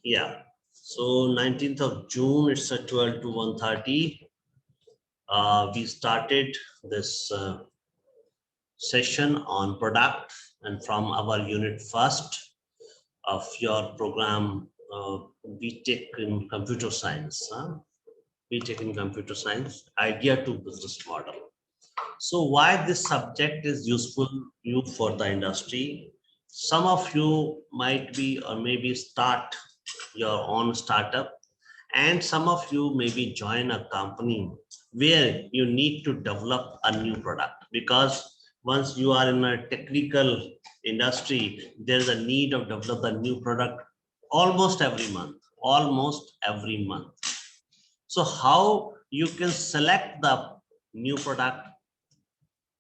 Yeah. So 19th of June, it's a 12 to 1:30. We started this session on product and from our unit first of your program, B.tech in computer science. B.tech in computer science, idea to business model. So why this subject is useful you for the industry? Some of you might be or maybe start your own startup, and some of you maybe join a company where you need to develop a new product, because once you are in a technical industry, there's a need of develop a new product almost every month. So how you can select the new product?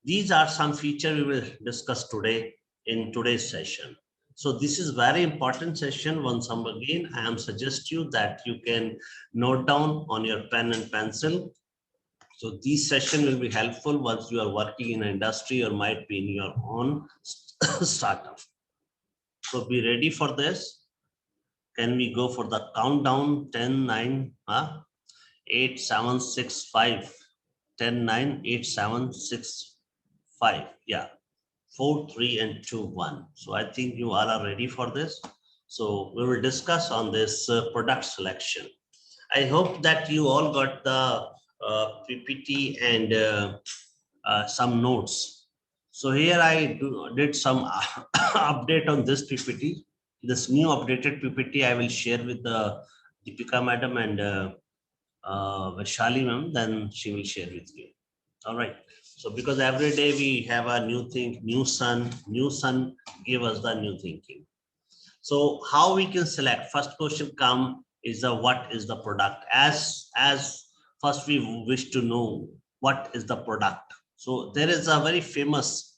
These are some features we will discuss today in today's session. So this is very important session. Once again, I am suggest you that you can note down on your pen and pencil. So this session will be helpful once you are working in an industry or might be in your own startup. So be ready for this. Can we go for the countdown? 10, 9, 8, 7, 6, 5. 10, 9, 8, 7, 6, 5. Yeah. 4, 3, and 2, 1. So I think you all are ready for this. So we will discuss on this product selection. I hope that you all got the PPT and some notes. So here I did some update on this PPT. This new updated PPT I will share with the Deepika madam and Vaishali ma'am, then she will share with you. All right. So because every day we have a new thing, new sun give us the new thinking. So how we can select? First question come is the what is the product? As first we wish to know what is the product. So there is a very famous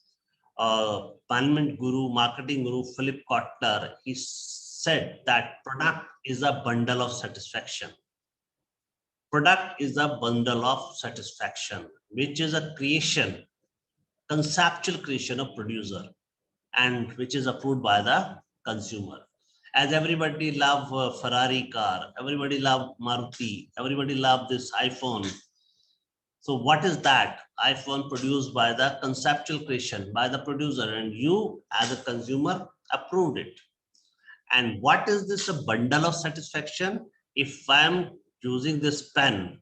parliament guru, marketing guru, Philip Kotler. He said that product is a bundle of satisfaction. Product is a bundle of satisfaction, which is a creation, conceptual creation of producer, and which is approved by the consumer. As everybody love Ferrari car, everybody love Maruti, everybody love this iPhone. So what is that? iPhone produced by the conceptual creation by the producer, and you as a consumer approved it. And what is this a bundle of satisfaction? If I'm using this pen,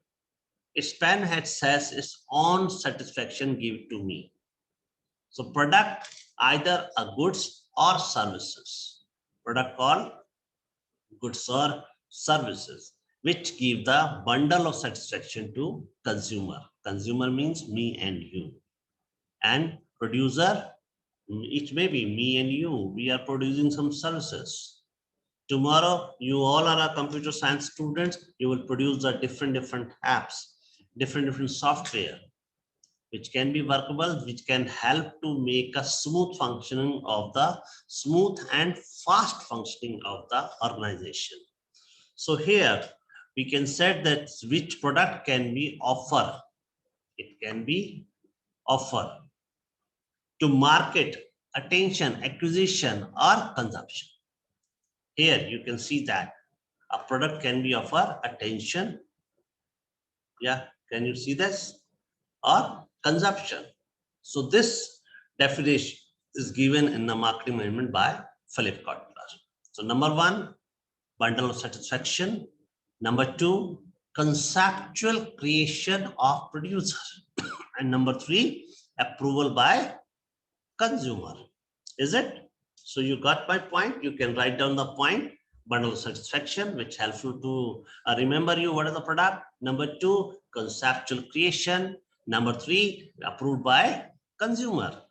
its pen says its own satisfaction give to me. So product either a goods or services. Product called goods or services, which give the bundle of satisfaction to consumer. Consumer means me and you. And producer, it may be me and you. We are producing some services. Tomorrow, you all are a computer science students. You will produce the different apps, different software, which can be workable, which can help to make a smooth and fast functioning of the organization. So here we can set that which product can be offer. It can be offer to market, attention, acquisition, or consumption. Here you can see that a product can be offer attention. Yeah, can you see this? Or consumption. So this definition is given in the marketing management by Philip Kotler. So number one, bundle of satisfaction. Number two, conceptual creation of producer. And number three, approval by consumer. Is it? So you got my point. You can write down the point. Bundle of satisfaction, which helps you to remember you what is the product. Number two, conceptual creation. Number three, approved by consumer.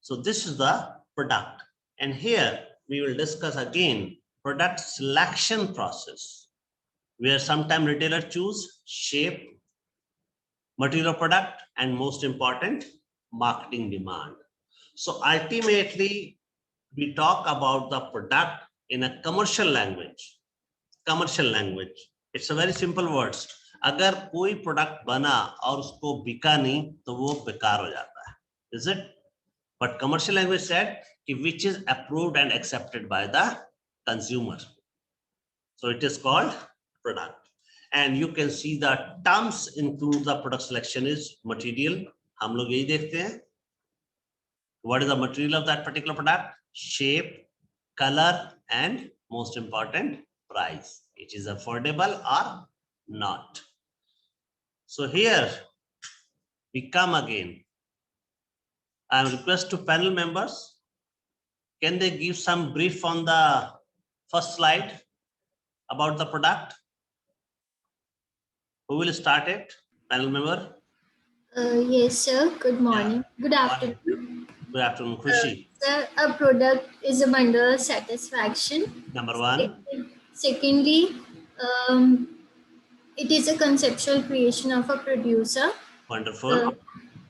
So this is the product. And here we will discuss again product selection process, where sometimes retailer choose shape, material product, and most important, marketing demand. So ultimately, we talk about the product in a commercial language. Commercial language. It's a very simple words. अगर कोई product बना और उसको बिका नहीं तो वो बेकार हो जाता है. Is it? But commercial language said which is approved and accepted by the consumer. So it is called product. And you can see the terms include the product selection is material. हम लोग यही देखते हैं. What is the material of that particular product? Shape, color, and most important, price. It is affordable or not. So here we come again. I request to panel members, can they give some brief on the first slide about the product? Who will start it? Panel member? Yes, sir. Good morning. Yeah. Good afternoon. Good afternoon, Khushi. Sir, a product is a bundle of satisfaction. Number one. Secondly, it is a conceptual creation of a producer. Wonderful.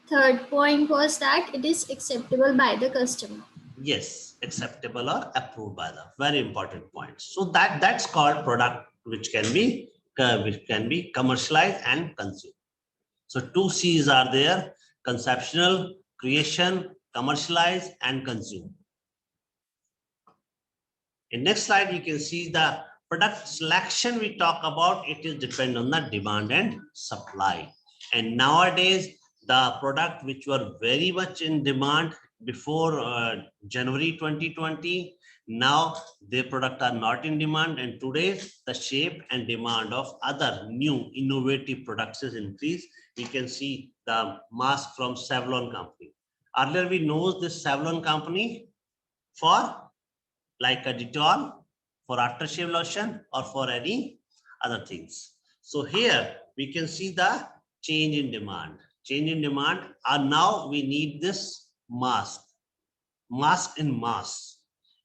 Third point was that it is acceptable by the customer. Yes, acceptable or approved by the very important point. So that's called product which can be commercialized and consumed. So two C's are there: conceptual, creation, commercialize, and consume. In next slide, you can see the product selection we talk about. It is depend on the demand and supply. And nowadays, the product which were very much in demand before January 2020, now their product are not in demand. And today, the shape and demand of other new innovative products is increased. We can see the mask from Savlon company. Earlier, we know this Savlon company for like a Dettol, for aftershave lotion, or for any other things. So here we can see the change in demand. Change in demand, and now we need this mask in mass.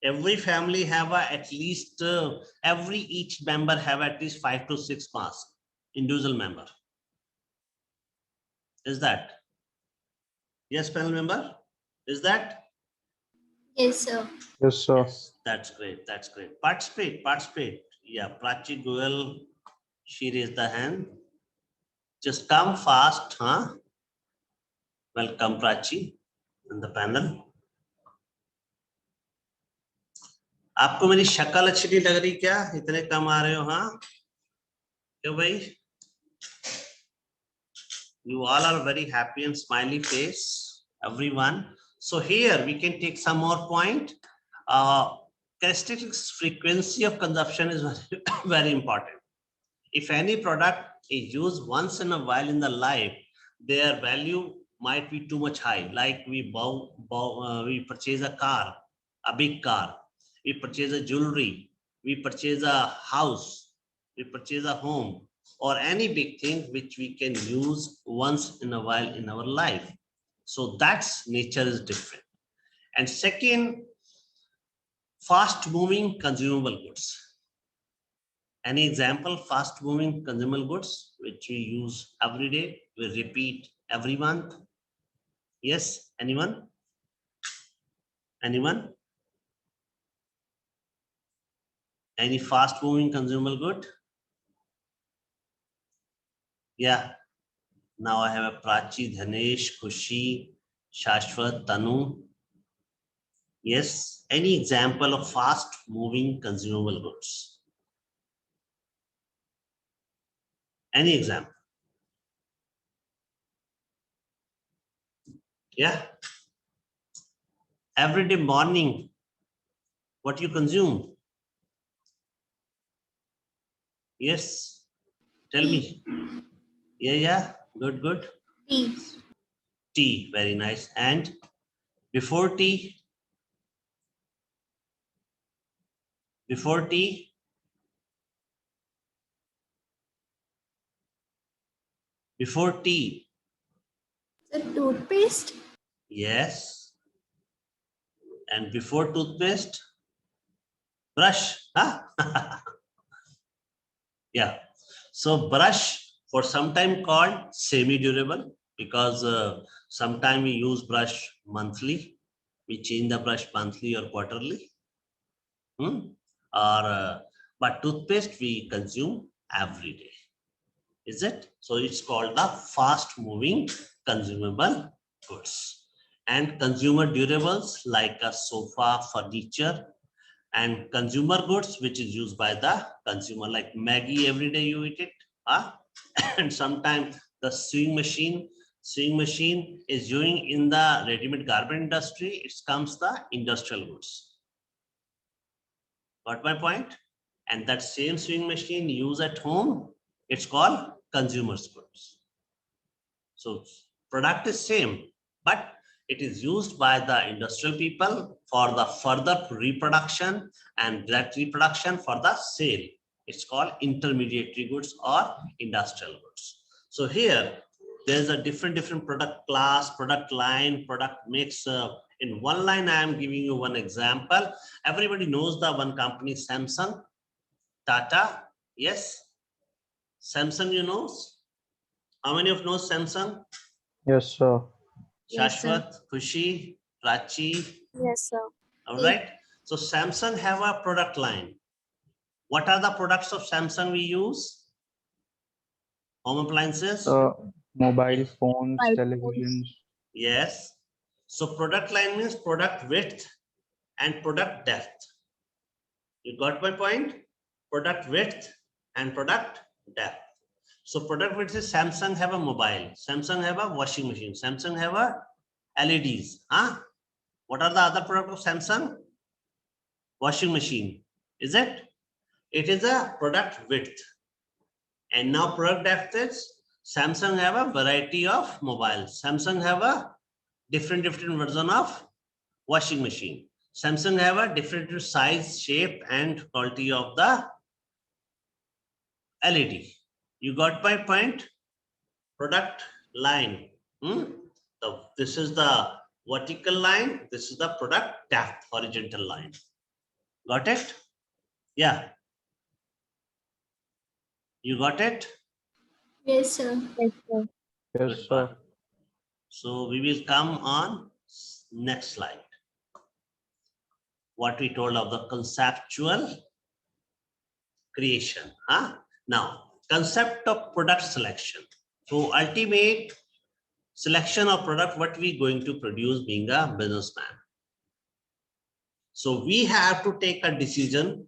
Every family have at least each member have at least 5 to 6 masks. Individual member. Is that? Yes, panel member. Is that? Yes, sir. Yes, sir. Yes, that's great. That's great. Participate. Yeah, Prachi Goel, she raised the hand. Just come fast, huh? Welcome, Prachi, in the panel. आपको मेरी शक्ल अच्छी नहीं लग रही क्या? इतने कम आ रहे हो, हाँ? क्यों भाई? You all are very happy and smiley face, everyone. So here we can take some more point. Characteristics frequency of consumption is very, very important. If any product is used once in a while in the life, their value might be too much high. Like we we purchase a car, a big car. We purchase a jewelry. We purchase a house. We purchase a home, or any big thing which we can use once in a while in our life. So that's nature is different. And second, fast moving consumable goods. Any example, fast moving consumable goods which we use every day, we repeat every month? Yes, anyone? Anyone? Any fast moving consumable good? Yeah. Now I have a Prachi, Dhanesh, Kushi, Shashwat, Tanu. Yes. Any example of fast moving consumable goods? Any example? Yeah. Everyday morning, what you consume? Yes. Tell me. Yeah. Good. Tea. Tea, very nice. And before tea? Before tea? Before tea? The toothpaste. Yes. And before toothpaste? Brush, huh? Yeah. So brush for some time called semi-durable because sometime we use brush monthly. We change the brush monthly or quarterly. But toothpaste we consume every day. Is it? So it's called the fast moving consumable goods. And consumer durables like a sofa, furniture, and consumer goods, which is used by the consumer, like Maggie, every day you eat it. And sometimes the sewing machine is using in the ready-made garment industry. It comes the industrial goods. Got my point? And that same sewing machine used at home, it's called consumer's goods. So product is same, but it is used by the industrial people for the further reproduction, and that reproduction for the sale. It's called intermediary goods or industrial goods. So here, there's a different product class, product line, product mix. In one line, I am giving you one example. Everybody knows the one company, Samsung, Tata. Yes, Samsung, you know. How many of you know Samsung? Yes, sir. Yes, sir. Shashwat, Khushi, Prachi. Yes, sir. All right. So Samsung have a product line. What are the products of Samsung we use? Home appliances. Mobile phones, Mobile televisions. Yes. So product line means product width and product depth. You got my point? Product width and product depth. So product width is Samsung have a mobile, Samsung have a washing machine, Samsung have a LEDs. What are the other products of Samsung? Washing machine. Is it? It is a product width. And now product depth is Samsung have a variety of mobiles. Samsung have a different version of washing machine. Samsung have a different size, shape, and quality of the LED. You got my point? Product line. This is the vertical line. This is the product depth, horizontal line. Got it? Yeah. You got it? Yes, sir. Yes, Good sir. one. So we will come on next slide. What we told of the conceptual creation. Now, concept of product selection. So ultimate selection of product, what we going to produce being a businessman. So we have to take a decision.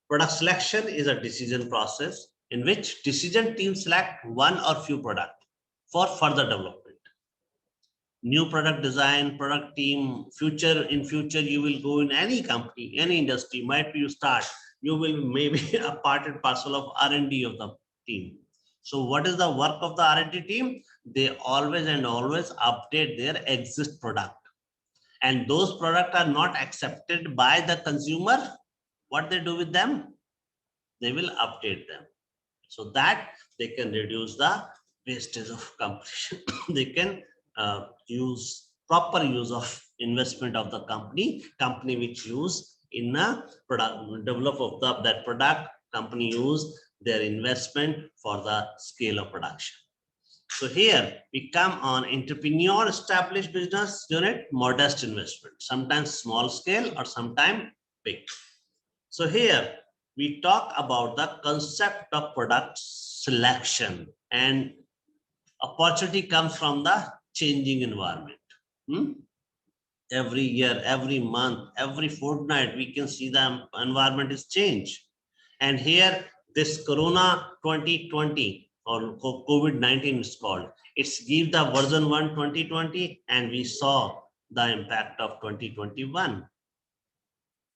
Product selection is a decision process in which decision teams select one or few products for further development. New product design, product team, in future, you will go in any company, any industry, might be you start, you will maybe a part and parcel of R&D of the team. So what is the work of the R&D team? They always update their exist product. And those products are not accepted by the consumer. What they do with them? They will update them so that they can reduce the wastage of competition. They can use proper use of investment of the company which use in a product develop of that product. Company use their investment for the scale of production. So here we come on entrepreneur established business unit, modest investment, sometimes small scale or sometimes big. So here we talk about the concept of product selection, and opportunity comes from the changing environment. Every year, every month, every fortnight, we can see the environment is changed. And here this Corona 2020 or COVID-19 is called. It's give the version 1 2020, and we saw the impact of 2021.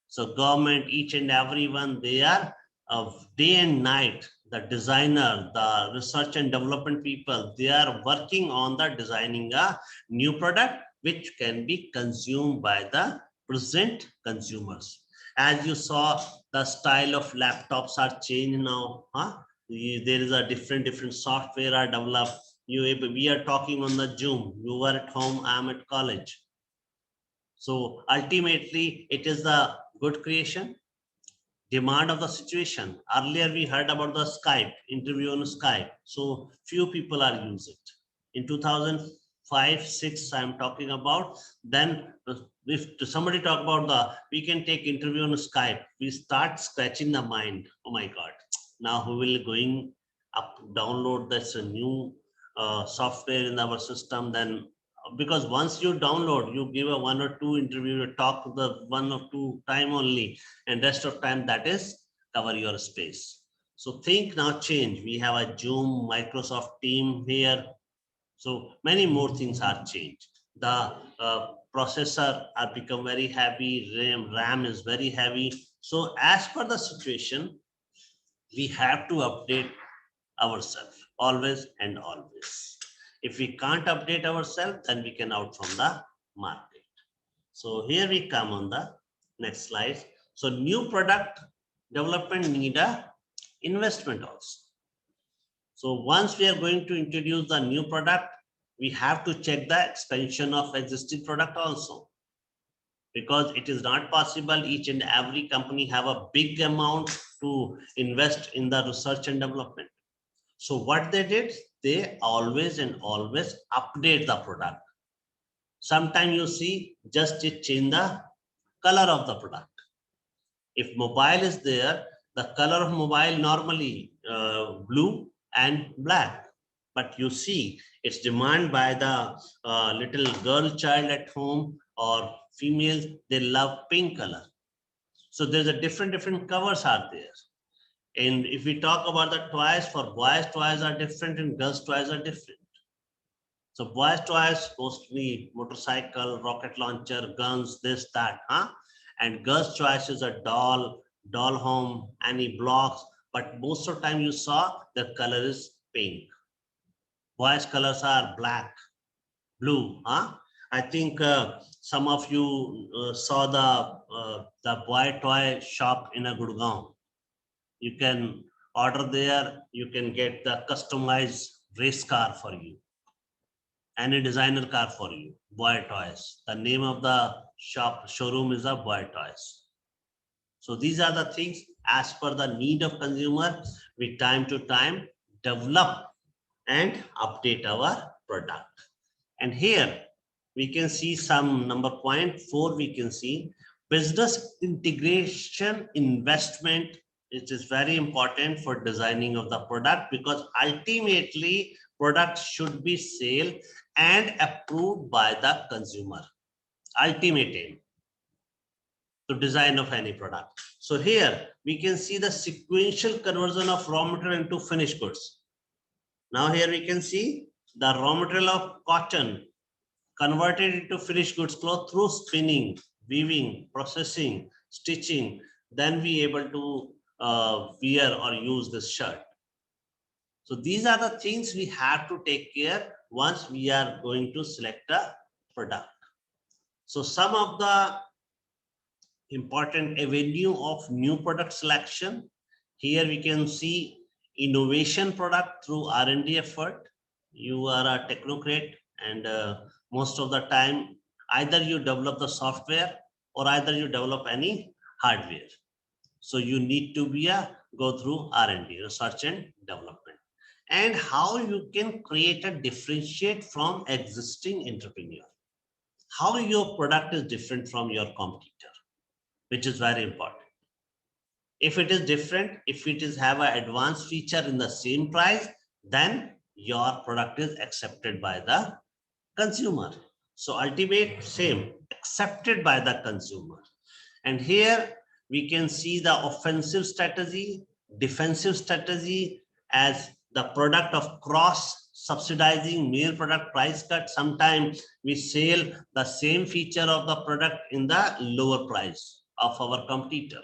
So government, each and every one, they are of day and night, the designer, the research and development people, they are working on the designing a new product which can be consumed by the present consumers. As you saw, the style of laptops are changed now. There is a different software are developed. We are talking on the Zoom. You are at home, I am at college. So ultimately, it is the good creation, demand of the situation. Earlier, we heard about the Skype, interview on Skype. So few people are using it. In 2005, 6, I'm talking about. Then if somebody talk about we can take interview on Skype, we start scratching the mind. Oh my God, now who will going up, download this new software in our system, then because once you download, you give a 1 or 2 interview, you talk to the 1 or 2 time only, and rest of time that is cover your space. So think now change. We have a Zoom, Microsoft Team here. So many more things are changed. The processor are become very heavy, RAM is very heavy. So as per the situation, we have to update ourselves always and always. If we can't update ourselves, then we can out from the market. So here we come on the next slide. So new product development need a investment also. So once we are going to introduce the new product, we have to check the expansion of existing product also, because it is not possible each and every company have a big amount to invest in the research and development. So what they did, they always and always update the product. Sometimes you see just it change the color of the product. If mobile is there, the color of mobile normally blue and black. But you see, it's demand by the little girl child at home or females, they love pink color. So there's a different covers are there. And if we talk about the toys, for boys toys are different and girls toys are different. So boys toys mostly motorcycle, rocket launcher, guns, this, that, huh? And girls choice is a doll home, any blocks. But most of the time you saw the color is pink. Boys colors are black, blue, huh? I think some of you saw the boy toy shop in a Gurgaon. You can order there, you can get the customized race car for you, any designer car for you, boy toys. The name of the showroom is a boy toys. So these are the things as per the need of consumer, we time to time develop and update our product. And here we can see some number point 4, we can see business integration investment. It is very important for designing of the product, because ultimately product should be sold and approved by the consumer. Ultimate aim to design of any product. So here we can see the sequential conversion of raw material into finished goods. Now here we can see the raw material of cotton converted into finished goods cloth through spinning, weaving, processing, stitching, then we able to wear or use this shirt. So these are the things we have to take care once we are going to select a product. So some of the important avenue of new product selection. Here we can see innovation product through R&D effort. You are a technocrat, and most of the time either you develop the software or either you develop any hardware. So you need to be go through R&D, research and development, and how you can create a differentiate from existing entrepreneur. How your product is different from your competitor, which is very important. If it is different, if it is have an advanced feature in the same price, then your product is accepted by the consumer. So ultimate same, accepted by the consumer. And here we can see the offensive strategy, defensive strategy as the product of cross subsidizing mere product price cut. Sometimes we sell the same feature of the product in the lower price of our competitor.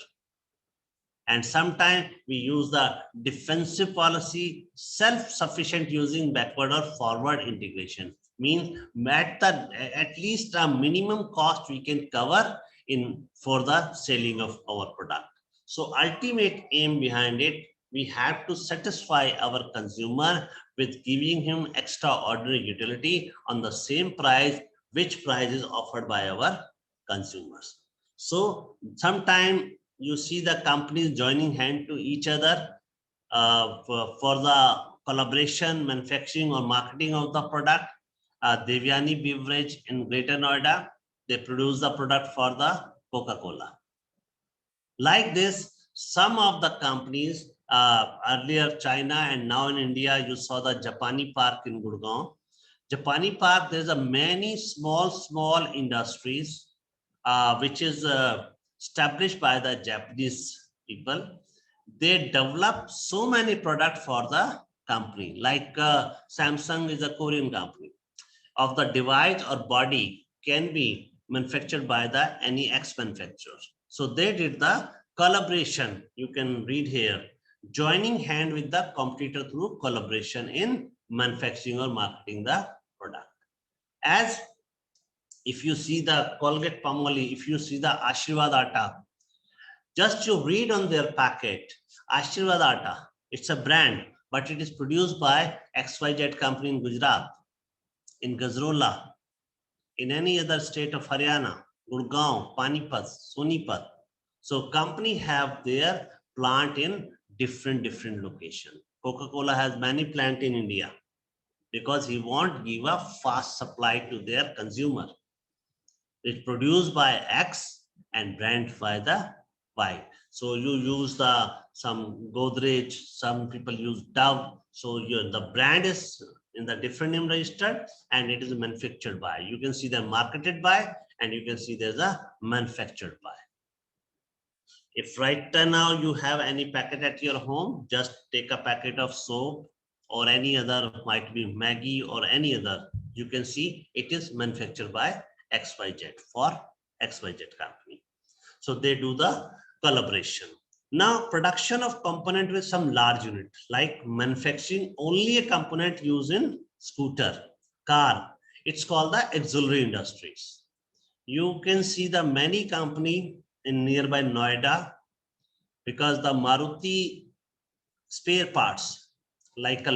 And sometimes we use the defensive policy, self-sufficient using backward or forward integration. Means at least a minimum cost we can cover in for the selling of our product. So ultimate aim behind it, we have to satisfy our consumer with giving him extraordinary utility on the same price, which price is offered by our consumers. So sometimes you see the companies joining hand to each other for the collaboration, manufacturing or marketing of the product. Devyani Beverage in Greater Noida, they produce the product for the Coca-Cola. Like this, some of the companies, earlier China and now in India, you saw the Japani Park in Gurgaon. Japani Park, there's a many small industries which is established by the Japanese people. They develop so many products for the company, like Samsung is a Korean company. Of the device or body can be manufactured by the any X manufacturers. So they did the collaboration. You can read here, joining hand with the competitor through collaboration in manufacturing or marketing the product. As if you see the Colgate Palmolive, if you see the Ashirwad Atta, just you read on their packet, Ashirwad Atta, it's a brand, but it is produced by XYZ company in Gujarat, in Gajrola, in any other state of Haryana, Gurgaon, Panipat, Sonipat. So company have their plant in different location. Coca-Cola has many plant in India because he won't give a fast supply to their consumer. It's produced by X and brand by the Y. So you use the some Godrej, some people use Dove. So the brand is in the different name registered and it is manufactured by. You can see the marketed by and you can see there's a manufactured by. If right now you have any packet at your home, just take a packet of soap or any other, might be Maggie or any other. You can see it is manufactured by XYZ for XYZ company. So they do the collaboration. Now production of component with some large unit, like manufacturing only a component used in scooter, car. It's called the auxiliary industries. You can see the many company in nearby Noida because the Maruti spare parts like a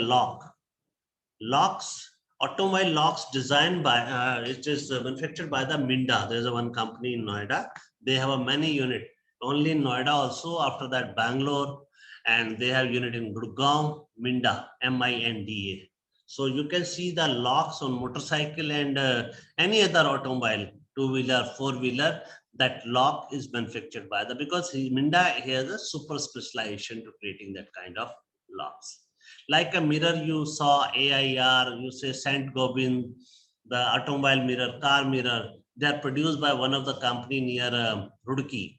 locks, automobile locks designed by, it is manufactured by the Minda. There's a one company in Noida. They have a many unit only in Noida also, after that Bangalore, and they have unit in Gurgaon, Minda, M-I-N-D-A. So you can see the locks on motorcycle and any other automobile, two-wheeler, four-wheeler, that lock is manufactured by the, because Minda has a super specialization to creating that kind of locks. Like a mirror, you saw AIR, you say Saint Gobain, the automobile mirror, car mirror, they are produced by one of the company near Roorkee,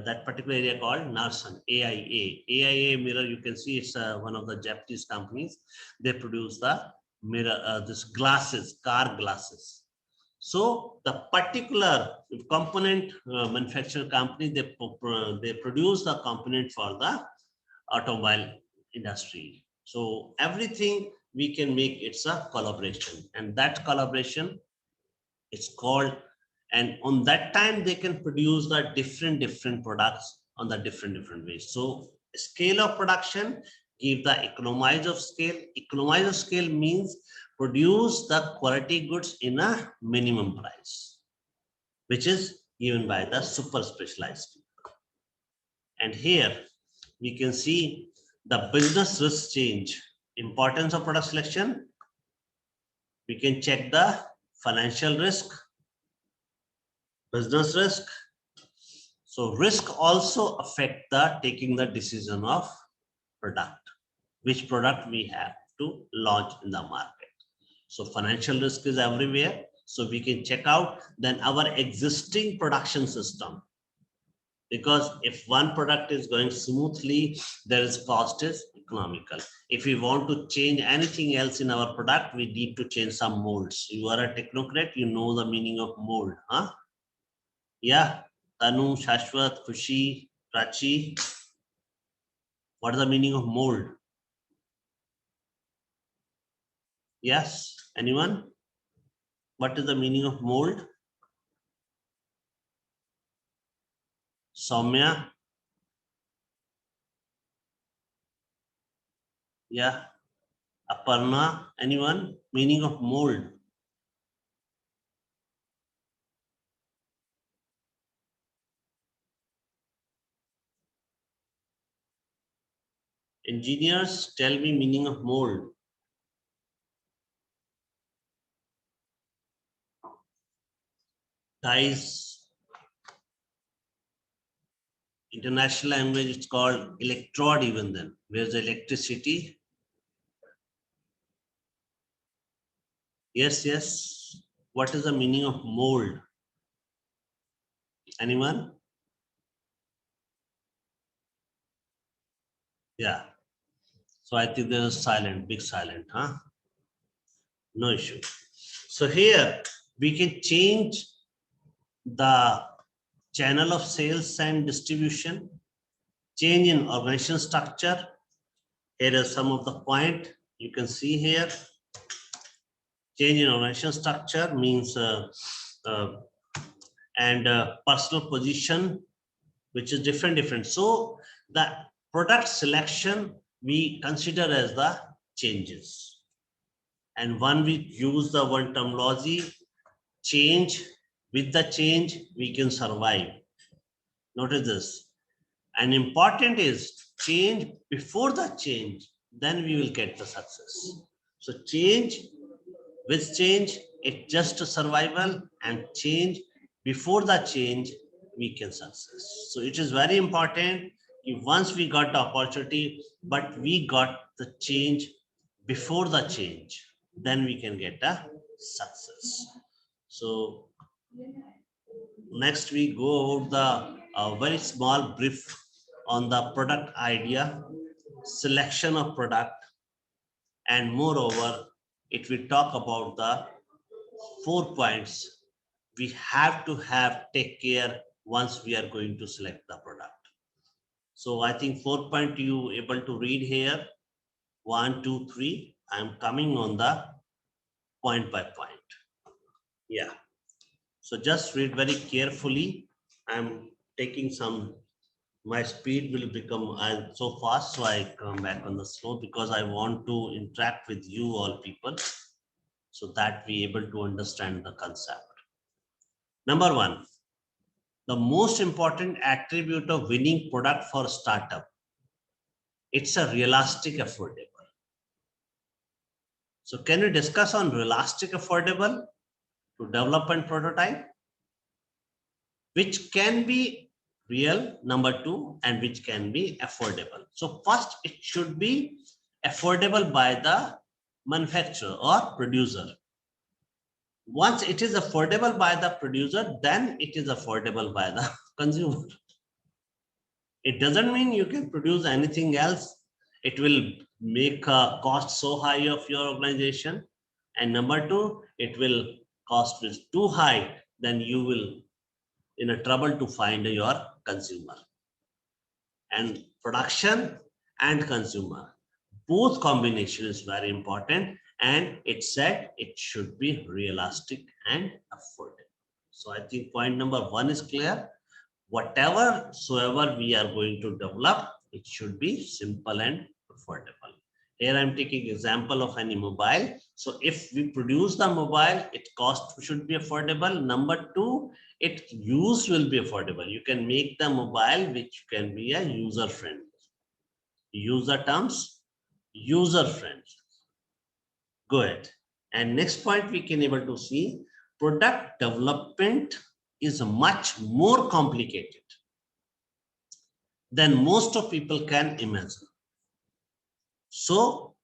that particular area called Narsan, AIA. AIA mirror, you can see it's one of the Japanese companies. They produce the mirror, this glasses, car glasses. So the particular component manufacturer company, they produce the component for the automobile industry. So everything we can make, it's a collaboration, and that collaboration is called, and on that time they can produce the different products on the different ways. So scale of production give the economies of scale. Economies of scale means produce the quality goods in a minimum price, which is given by the super specialized people. And here we can see the business risk change, importance of product selection. We can check the financial risk, business risk. So risk also affect the taking the decision of product, which product we have to launch in the market. So financial risk is everywhere. So we can check out then our existing production system. Because if one product is going smoothly, there is cost is economical. If we want to change anything else in our product, we need to change some molds. You are a technocrat, you know the meaning of mold, huh? Yeah, Tanu, Shashwat, Khushi, Prachi. What is the meaning of mold? Yes, anyone? What is the meaning of mold? Soumya? Yeah. Aparna, anyone? Meaning of mold? Engineers, tell me meaning of mold. Guys, international language, it's called electrode even then. Where's the electricity? Yes, yes. What is the meaning of mold? Anyone? Yeah. So I think there is silent, big silent, huh? No issue. So here we can change the channel of sales and distribution, change in organization structure. Here are some of the point you can see here. Change in organization structure means uh, and personal position, which is different. So the product selection we consider as the changes. And when we use the one terminology, change, with the change, we can survive. Notice this. And important is change before the change, then we will get the success. So change, with change, it's just a survival, and change before the change, we can success. So it is very important if once we got the opportunity, but we got the change before the change, then we can get a success. So next we go over the very small brief on the product idea, selection of product, and moreover, it will talk about the 4 points we have to take care once we are going to select the product. So I think 4 point you able to read here. 1, 2, 3. I'm coming on the point by point. Yeah. So just read very carefully. I'm taking some, my speed will become so fast, so I come back on the slow because I want to interact with you all people so that we able to understand the concept. Number 1, the most important attribute of winning product for startup, it's a realistic affordable. So can we discuss on realistic affordable to develop and prototype, which can be real, number 2, and which can be affordable. So first it should be affordable by the manufacturer or producer. Once it is affordable by the producer, then it is affordable by the consumer. It doesn't mean you can produce anything else. It will make a cost so high of your organization. And number 2, it will cost is too high, then you will in a trouble to find your consumer. And production and consumer, both combination is very important, and it said it should be realistic and affordable. So I think point number 1 is clear. Whatever soever we are going to develop, it should be simple and affordable. Here I'm taking example of any mobile. So if we produce the mobile, it cost should be affordable. Number 2, its use will be affordable. You can make the mobile which can be a user friendly. User terms, user friendly. Go ahead. And next point we can able to see, product development is much more complicated than most of people can imagine. So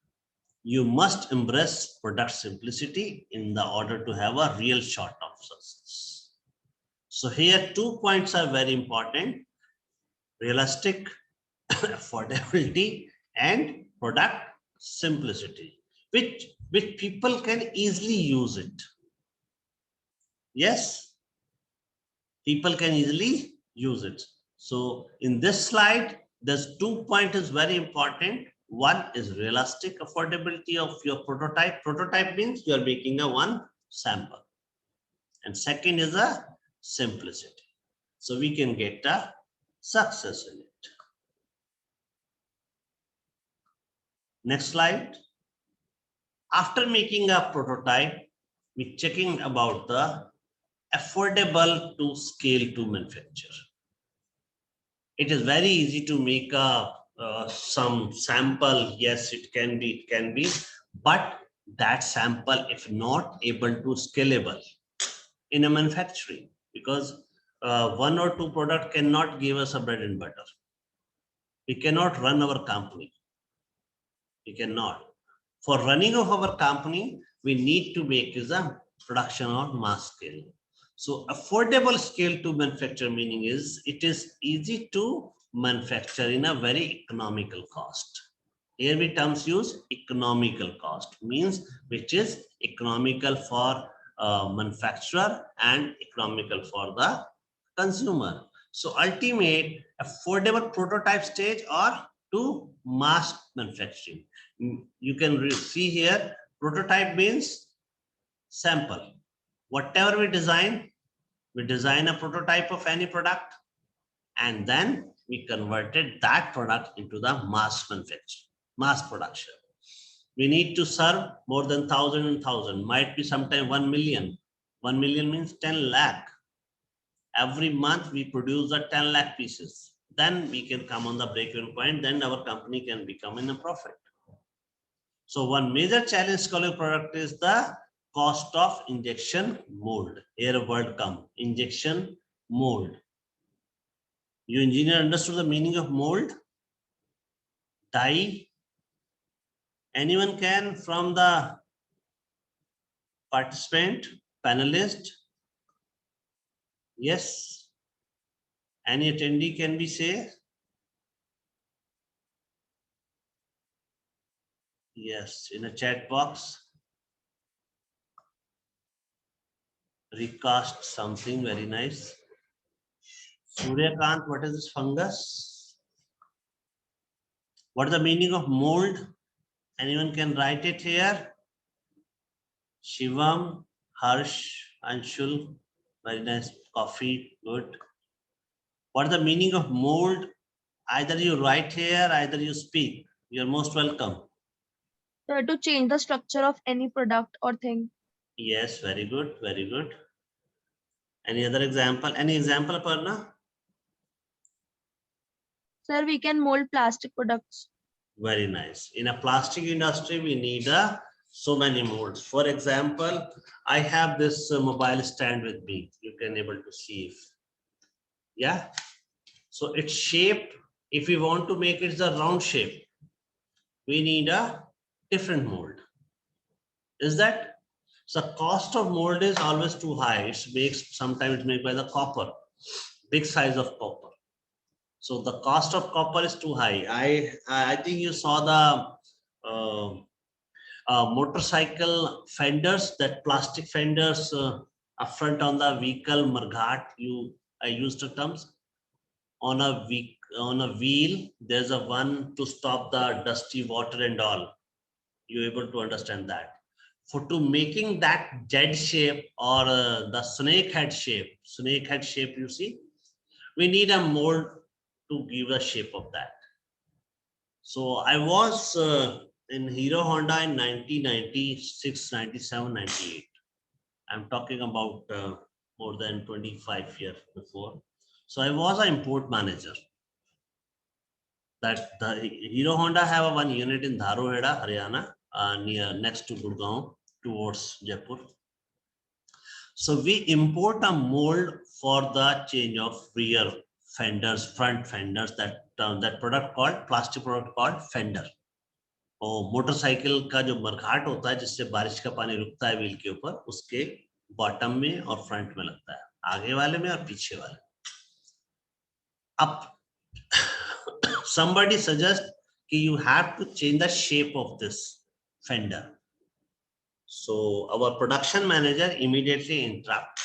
you must embrace product simplicity in the order to have a real shot of success. So here 2 points are very important: realistic affordability and product simplicity, which people can easily use it. Yes, people can easily use it. So in this slide, there's 2 points is very important. One is realistic affordability of your prototype. Prototype means you are making a one sample. And second is a simplicity. So we can get a success in it. Next slide. After making a prototype, we're checking about the affordable to scale to manufacture. It is very easy to make a some sample. Yes, it can be, but that sample, if not able to scalable in a manufacturing, because 1 or 2 product cannot give us a bread and butter. We cannot run our company. We cannot. For running of our company, we need to make is a production on mass scale. So affordable scale to manufacture meaning is it is easy to manufacture in a very economical cost. Here we terms use economical cost means which is economical for manufacturer and economical for the consumer. So ultimate affordable prototype stage or to mass manufacturing. You can see here prototype means sample. Whatever we design a prototype of any product and then we converted that product into the mass manufacture, mass production. We need to serve more than 1,000, might be sometime 1 million. 1 million means 10 lakh. Every month we produce the 10 lakh pieces. Then we can come on the break-even point. Then our company can become in a profit. So one major challenge scholar product is the cost of injection mold. Here a word come, injection mold. You engineer understood the meaning of mold? Dye? Anyone can from the participant, panelist? Yes. Any attendee can be say? Yes, in a chat box. Recast something very nice. Suryakant, what is this fungus? What is the meaning of mold? Anyone can write it here. Shivam, Harsh, Anshul, very nice coffee, good. What is the meaning of mold? Either you write here, either you speak. You're most welcome. To change the structure of any product or thing. Yes, very good, very good. Any other example? Any example, Aparna? Sir, we can mold plastic products. Very nice. In a plastic industry, we need so many molds. For example, I have this mobile stand with me. You can able to see if, yeah. So it's shaped. If we want to make it the round shape, we need a different mold. Is that? So cost of mold is always too high. It's makes sometimes it's made by the copper, big size of copper. So the cost of copper is too high. I think you saw the motorcycle fenders, that plastic fenders up front on the vehicle Marghat. I used the terms on a wheel. There's a one to stop the dusty water and all. You're able to understand that. For to making that Z shape or the snake head shape, you see, we need a mold to give a shape of that. So I was in Hero Honda in 1996, 97, 98. I'm talking about more than 25 years before. So I was an import manager. That the Hero Honda have a one unit in Dharoheda, Haryana, near next to Gurgaon towards Jaipur. So we import a mold for the change of rear fenders, front fenders. That product called plastic product called fender. और motorcycle का जो मरघाट होता है जिससे बारिश का पानी रुकता है व्हील के ऊपर, उसके बॉटम में और फ्रंट में लगता है, आगे वाले में और पीछे वाले. अब somebody suggest कि you have to change the shape of this fender. So our production manager immediately interrupt.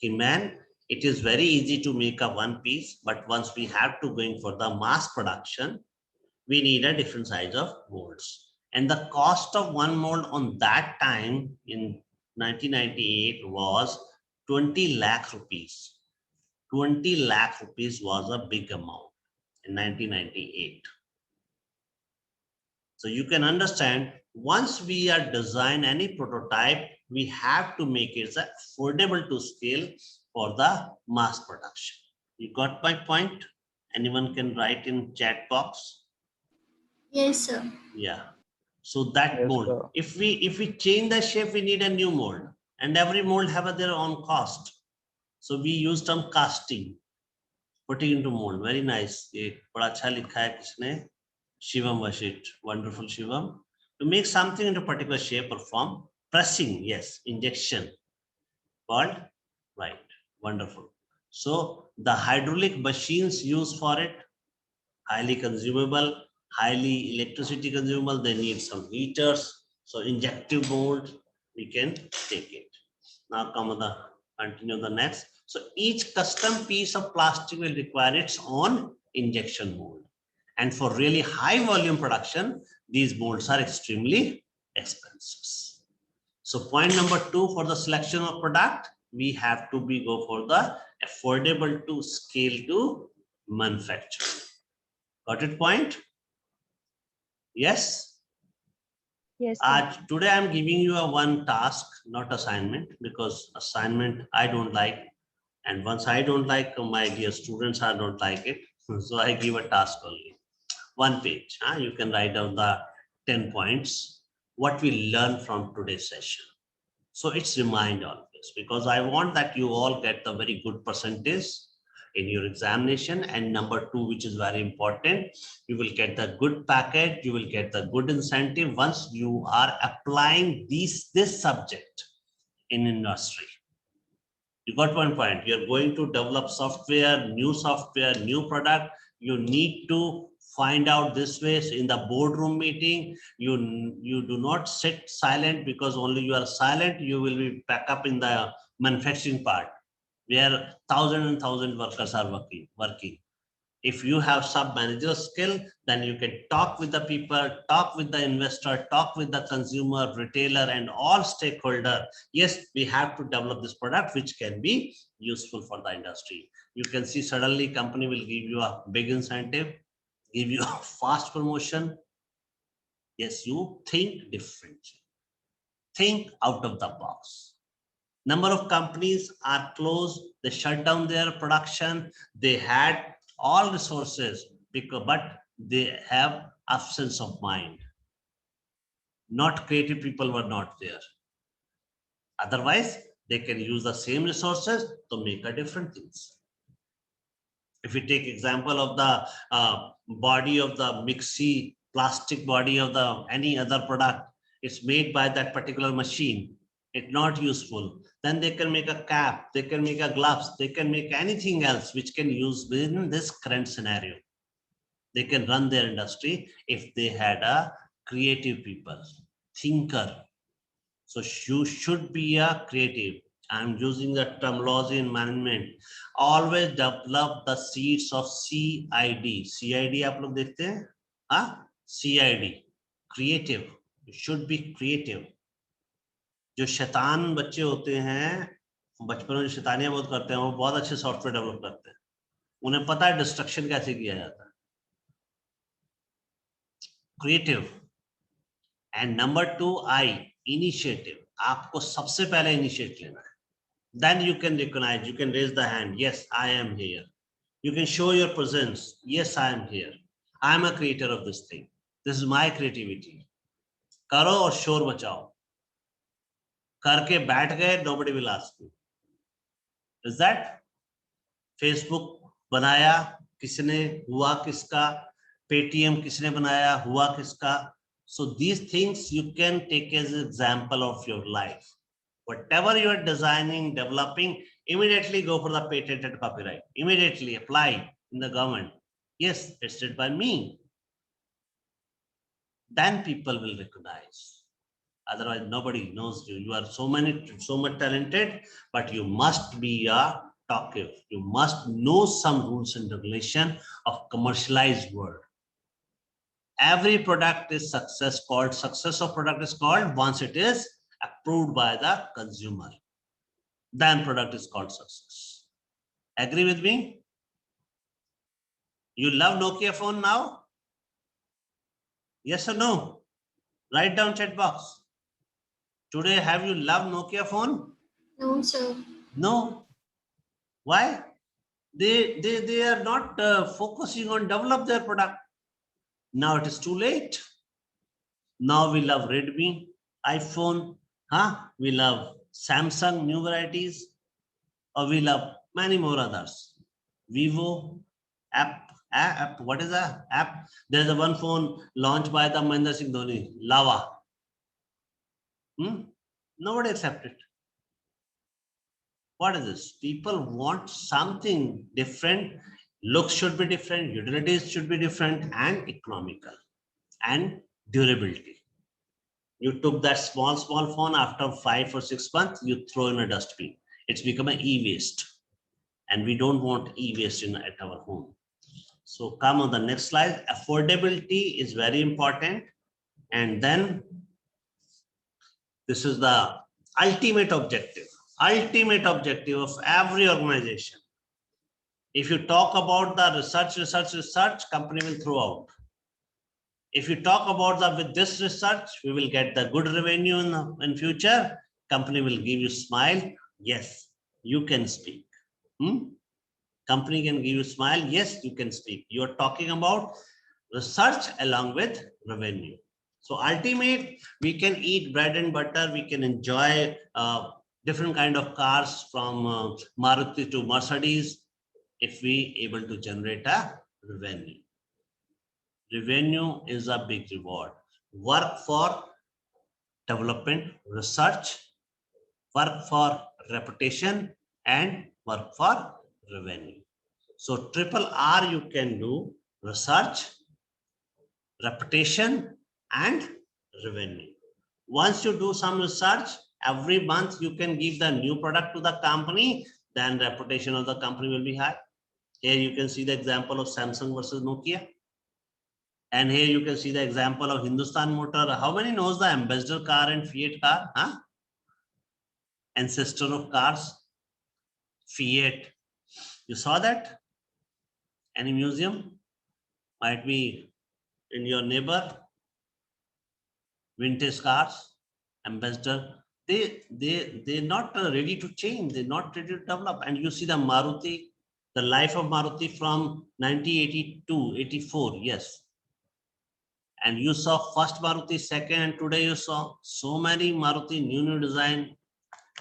Man, it is very easy to make a one piece, but once we have to going for the mass production, we need a different size of molds. And the cost of one mold on that time in 1998 was 20 lakh rupees. 20 lakh rupees was a big amount in 1998. So you can understand, once we are design any prototype, we have to make it affordable to scale for the mass production. You got my point? Anyone can write in chat box. Yes, sir. Yeah. So that Yes, mold, sir. if we change the shape, we need a new mold, and every mold have their own cost. So we use term casting, putting into mold. Very nice. ये बड़ा अच्छा लिखा है किसने? Shivam Vashit. Wonderful, Shivam. To make something into particular shape or form, Pressing, yes. Injection, called, right. Wonderful. So the hydraulic machines used for it, highly consumable, highly electricity consumable. They need some heaters. So injective mold, we can take it. Now come on the continue the next. So each custom piece of plastic will require its own injection mold. And for really high volume production, these molds are extremely expensive. So point number 2 for the selection of product, we have to be go for the affordable to scale to manufacture. Got it point? Yes. Yes, sir. Today I'm giving you a one task, not assignment, because assignment I don't like. And once I don't like, my dear students, I don't like it. So I give a task only. One page. You can write down the 10 points, what we learn from today's session. So it's remind all this because I want that you all get the very good percentage in your examination. And number 2, which is very important, you will get the good package, you will get the good incentive once you are applying this subject in industry. You got one point. You're going to develop software, new product. You need to find out this way in the boardroom meeting. You do not sit silent because only you are silent. You will be back up in the manufacturing part where thousands and thousands workers are working. If you have sub-manager skill, then you can talk with the people, talk with the investor, talk with the consumer, retailer, and all stakeholder. Yes, we have to develop this product which can be useful for the industry. You can see suddenly company will give you a big incentive, give you a fast promotion. Yes, you think different. Think out of the box. Number of companies are closed. They shut down their production. They had all resources, but they have absence of mind. Not creative people were not there. Otherwise, they can use the same resources to make a different things. If we take example of the body of the mixie, plastic body of the any other product, it's made by that particular machine. It's not useful. Then they can make a cap, they can make a gloves, they can make anything else which can use within this current scenario. They can run their industry if they had a creative people, thinker. So you should be a creative. I'm using the terminology in management. Always develop the seeds of CID. CID आप लोग देखते हैं? CID. Creative. You should be creative. जो शैतान बच्चे होते हैं, बचपन में जो शैतानियां बहुत करते हैं, वो बहुत अच्छे सॉफ्टवेयर डेवलप करते हैं. उन्हें पता है डिस्ट्रक्शन कैसे किया जाता है. Creative. And number 2, initiative. आपको सबसे पहले initiate लेना है. Then you can recognize, you can raise the hand. Yes, I am here. You can show your presence. Yes, I am here. I am a creator of this thing. This is my creativity. करो और शोर बचाओ. करके बैठ गए, nobody will ask you. Is that? Facebook बनाया किसने, हुआ किसका? Paytm किसने बनाया, हुआ किसका? So these things you can take as an example of your life. Whatever you are designing, developing, immediately go for the patent and copyright. Immediately apply in the government. Yes, it's did by me. Then people will recognize. Otherwise, nobody knows you. You are so much talented, but you must be a talkative. You must know some rules and regulation of commercialized world. Every product is success of product is called once it is approved by the consumer. Then product is called success. Agree with me? You love Nokia phone now? Yes or no? Write down chat box. Today, have you loved Nokia phone? No, sir. No. Why? They are not focusing on develop their product. Now it is too late. Now we love Redmi, iPhone, we love Samsung new varieties, or we love many more others. Vivo, app, what is that? App. There's a one phone launched by the Mahendra Singh Dhoni, Lava. Nobody accept it. What is this? People want something different. Looks should be different, utilities should be different, and economical and durability. You took that small phone, after 5 or 6 months, you throw in a dustbin. It's become an e-waste. And we don't want e-waste at our home. So come on the next slide. Affordability is very important. And then this is the ultimate objective. Ultimate objective of every organization. If you talk about the research, company will throw out. If you talk about with this research, we will get the good revenue in future. Company will give you smile. Yes, you can speak. Company can give you smile. Yes, you can speak. You are talking about research along with revenue. So ultimate, we can eat bread and butter. We can enjoy different kind of cars from Maruti to Mercedes if we able to generate a revenue. Revenue is a big reward. Work for development, research, work for reputation, and work for revenue. So triple R you can do: research, reputation, and revenue. Once you do some research, every month you can give the new product to the company, then reputation of the company will be high. Here you can see the example of Samsung versus Nokia. And here you can see the example of Hindustan Motor. How many knows the Ambassador car and Fiat car? Huh? Ancestor of cars, Fiat. You saw that? Any museum? Might be in your neighbor. Vintage cars, Ambassador. They're not ready to change. They're not ready to develop. And you see the Maruti, the life of Maruti from 1982, 84. Yes. And you saw first Maruti, second, and today you saw so many Maruti new design.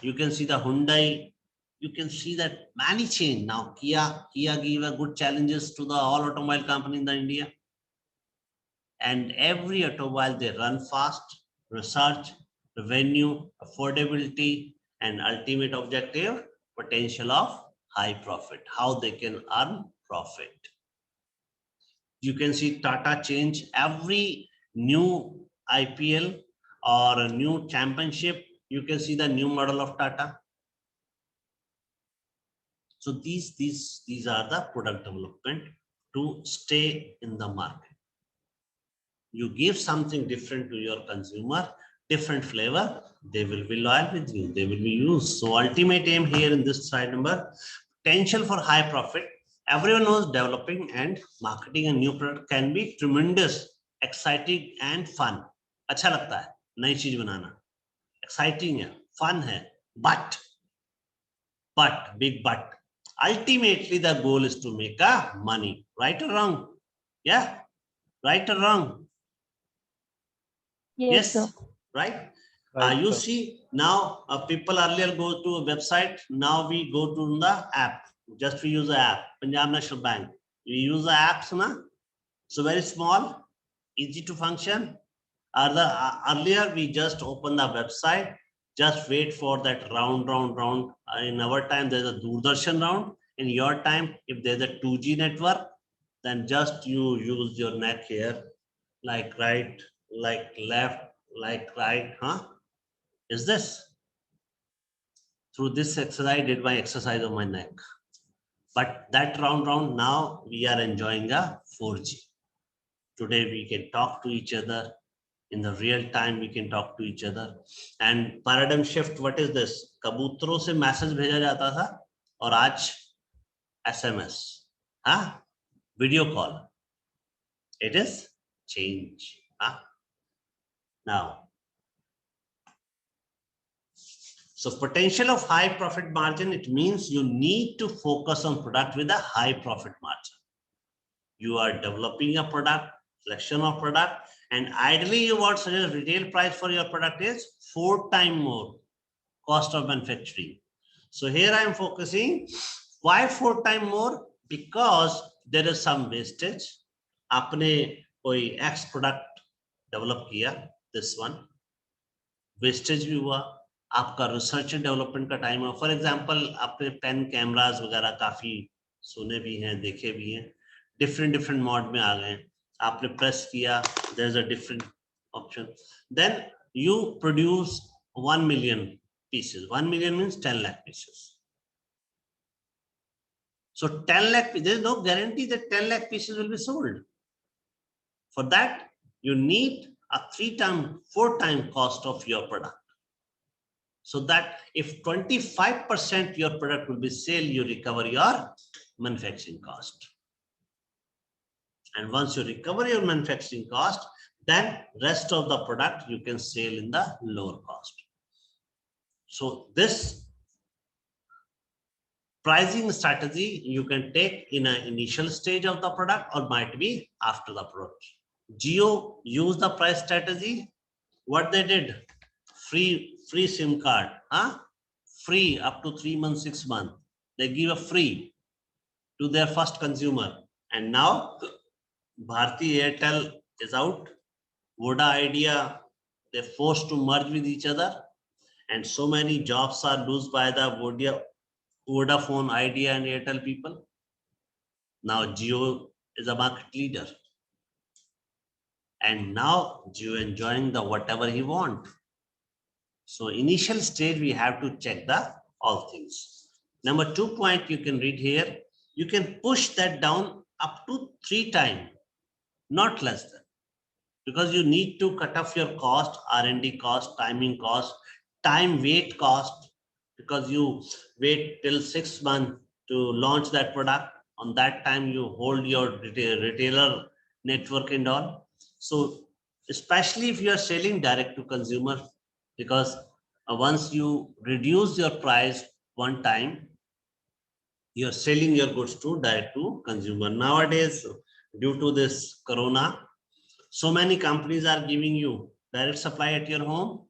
You can see the Hyundai. You can see that many change now. Kia give a good challenges to the all automobile company in the India. And every automobile they run fast, research, revenue, affordability, and ultimate objective, potential of high profit. How they can earn profit. You can see Tata change every new IPL or a new championship. You can see the new model of Tata. So these are the product development to stay in the market. You give something different to your consumer, different flavor, they will be loyal with you. They will be used. So ultimate aim here in this slide number, potential for high profit. Everyone knows developing and marketing a new product can be tremendous, exciting and fun. अच्छा लगता है नई चीज बनाना, exciting है, fun है, but big but. Ultimately, the goal is to make a money. Right or wrong? Yeah, right or wrong? Yes, sir. Right. Right, You sir. see now people earlier go to a website. Now we go to the app. Just we use the app. Punjab National Bank. We use the apps, na? So very small, easy to function. Earlier we just open the website. Just wait for that round. In our time, there's a Doordarshan round. In your time, if there's a 2G network, then just you use your neck here, like right, like left, like right, huh? Is this? Through this exercise, I did my exercise on my neck. But that round, now we are enjoying a 4G. Today we can talk to each other. In the real time, we can talk to each other. And paradigm shift, what is this? कबूतरों से message भेजा जाता था और आज SMS, हाँ? Video call. It is change. Huh? Now, so potential of high profit margin, it means you need to focus on product with a high profit margin. You are developing a product, selection of product, and ideally you want such a retail price for your product is 4 times more cost of manufacturing. So here I am focusing. Why 4 times more? Because there is some wastage. आपने कोई X product develop किया, this one, wastage भी हुआ, आपका research and development का time है. For example आपने 10 cameras वगैरह काफी सुने भी हैं, देखे भी हैं, डिफरेंट डिफरेंट मोड में आ गए. आपने प्रेस किया, there is a different option, then you produce 1 million pieces. 1 million means 10 lakh pieces. So 10 lakh, there is no guarantee that 10 lakh pieces will be sold. For that, you need a 3-time, 4-time cost of your product. So that if 25% your product will be sale, you recover your manufacturing cost. And once you recover your manufacturing cost, then rest of the product you can sell in the lower cost. So this pricing strategy you can take in an initial stage of the product or might be after the product. Jio used the price strategy. What they did? Free SIM card, free up to 3 months, 6 months. They give a free to their first consumer. And now Bharti Airtel is out. Voda Idea, they're forced to merge with each other. And so many jobs are lost by the Vodafone, Idea, and Airtel people. Now Jio is a market leader. And now Jio enjoying the whatever he want. So initial stage, we have to check the all things. Number 2 point you can read here. You can push that down up to 3 times, not less than. Because you need to cut off your cost, R&D cost, timing cost, time wait cost, because you wait till 6 months to launch that product. On that time, you hold your retailer network and all. So especially if you are selling direct to consumer, because once you reduce your price one time, you're selling your goods to direct to consumer. Nowadays, due to this corona, so many companies are giving you direct supply at your home,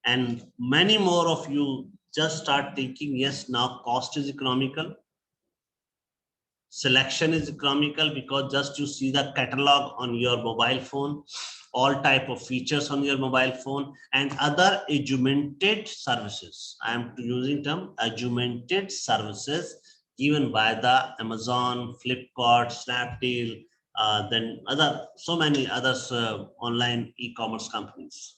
and many more of you just start thinking, yes, now cost is economical, selection is economical, because just you see the catalog on your mobile phone, all type of features on your mobile phone, and other augmented services. I am using term augmented services given by the Amazon, Flipkart, Snapdeal, then other so many others online e-commerce companies.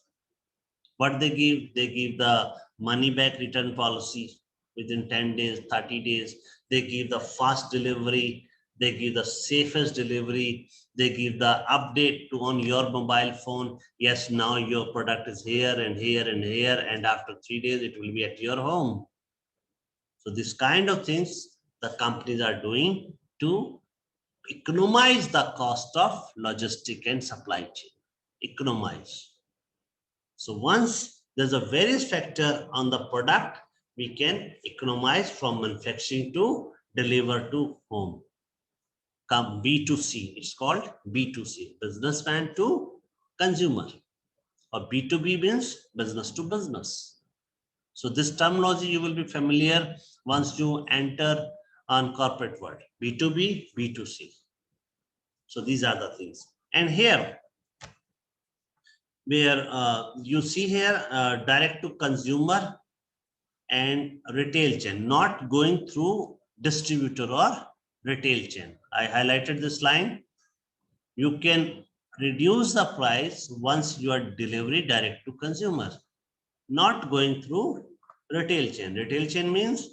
What they give the money back return policy within 10 days, 30 days. They give the fast delivery, they give the safest delivery, they give the update to on your mobile phone. Yes, now your product is here and here and here, and after 3 days it will be at your home. So this kind of things the companies are doing to economize the cost of logistic and supply chain. Economize. So once there's a various factor on the product, we can economize from manufacturing to deliver to home. Come B2C, it's called B2C, businessman to consumer, or B2B means business to business. So this terminology you will be familiar once you enter on corporate world, B2B, B2C. So these are the things. And here, where you see here direct to consumer and retail chain, not going through distributor or retail chain. I highlighted this line. You can reduce the price once you are delivery direct to consumer, not going through retail chain. Retail chain means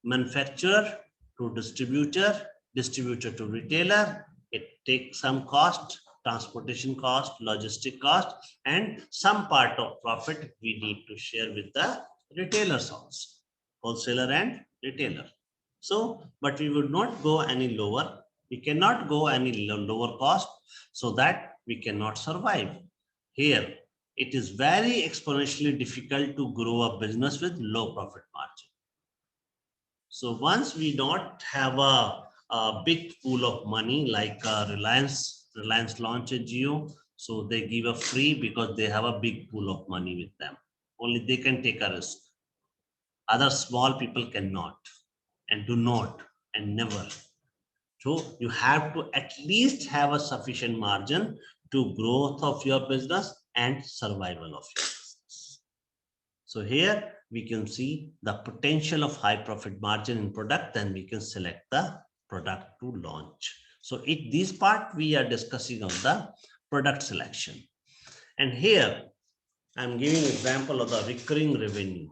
manufacturer to distributor, distributor to retailer. It takes some cost, transportation cost, logistic cost, and some part of profit we need to share with the retailers also, wholesaler and retailer. So, but we would not go any lower. We cannot go any lower cost, so that we cannot survive. Here, it is very exponentially difficult to grow a business with low profit margin. So once we don't have a big pool of money like Reliance launched a Jio, so they give a free because they have a big pool of money with them. Only they can take a risk. Other small people cannot and do not and never. So you have to at least have a sufficient margin to growth of your business and survival of your business. So here we can see the potential of high profit margin in product, then we can select the product to launch. So this part we are discussing on the product selection. And here I'm giving example of the recurring revenue.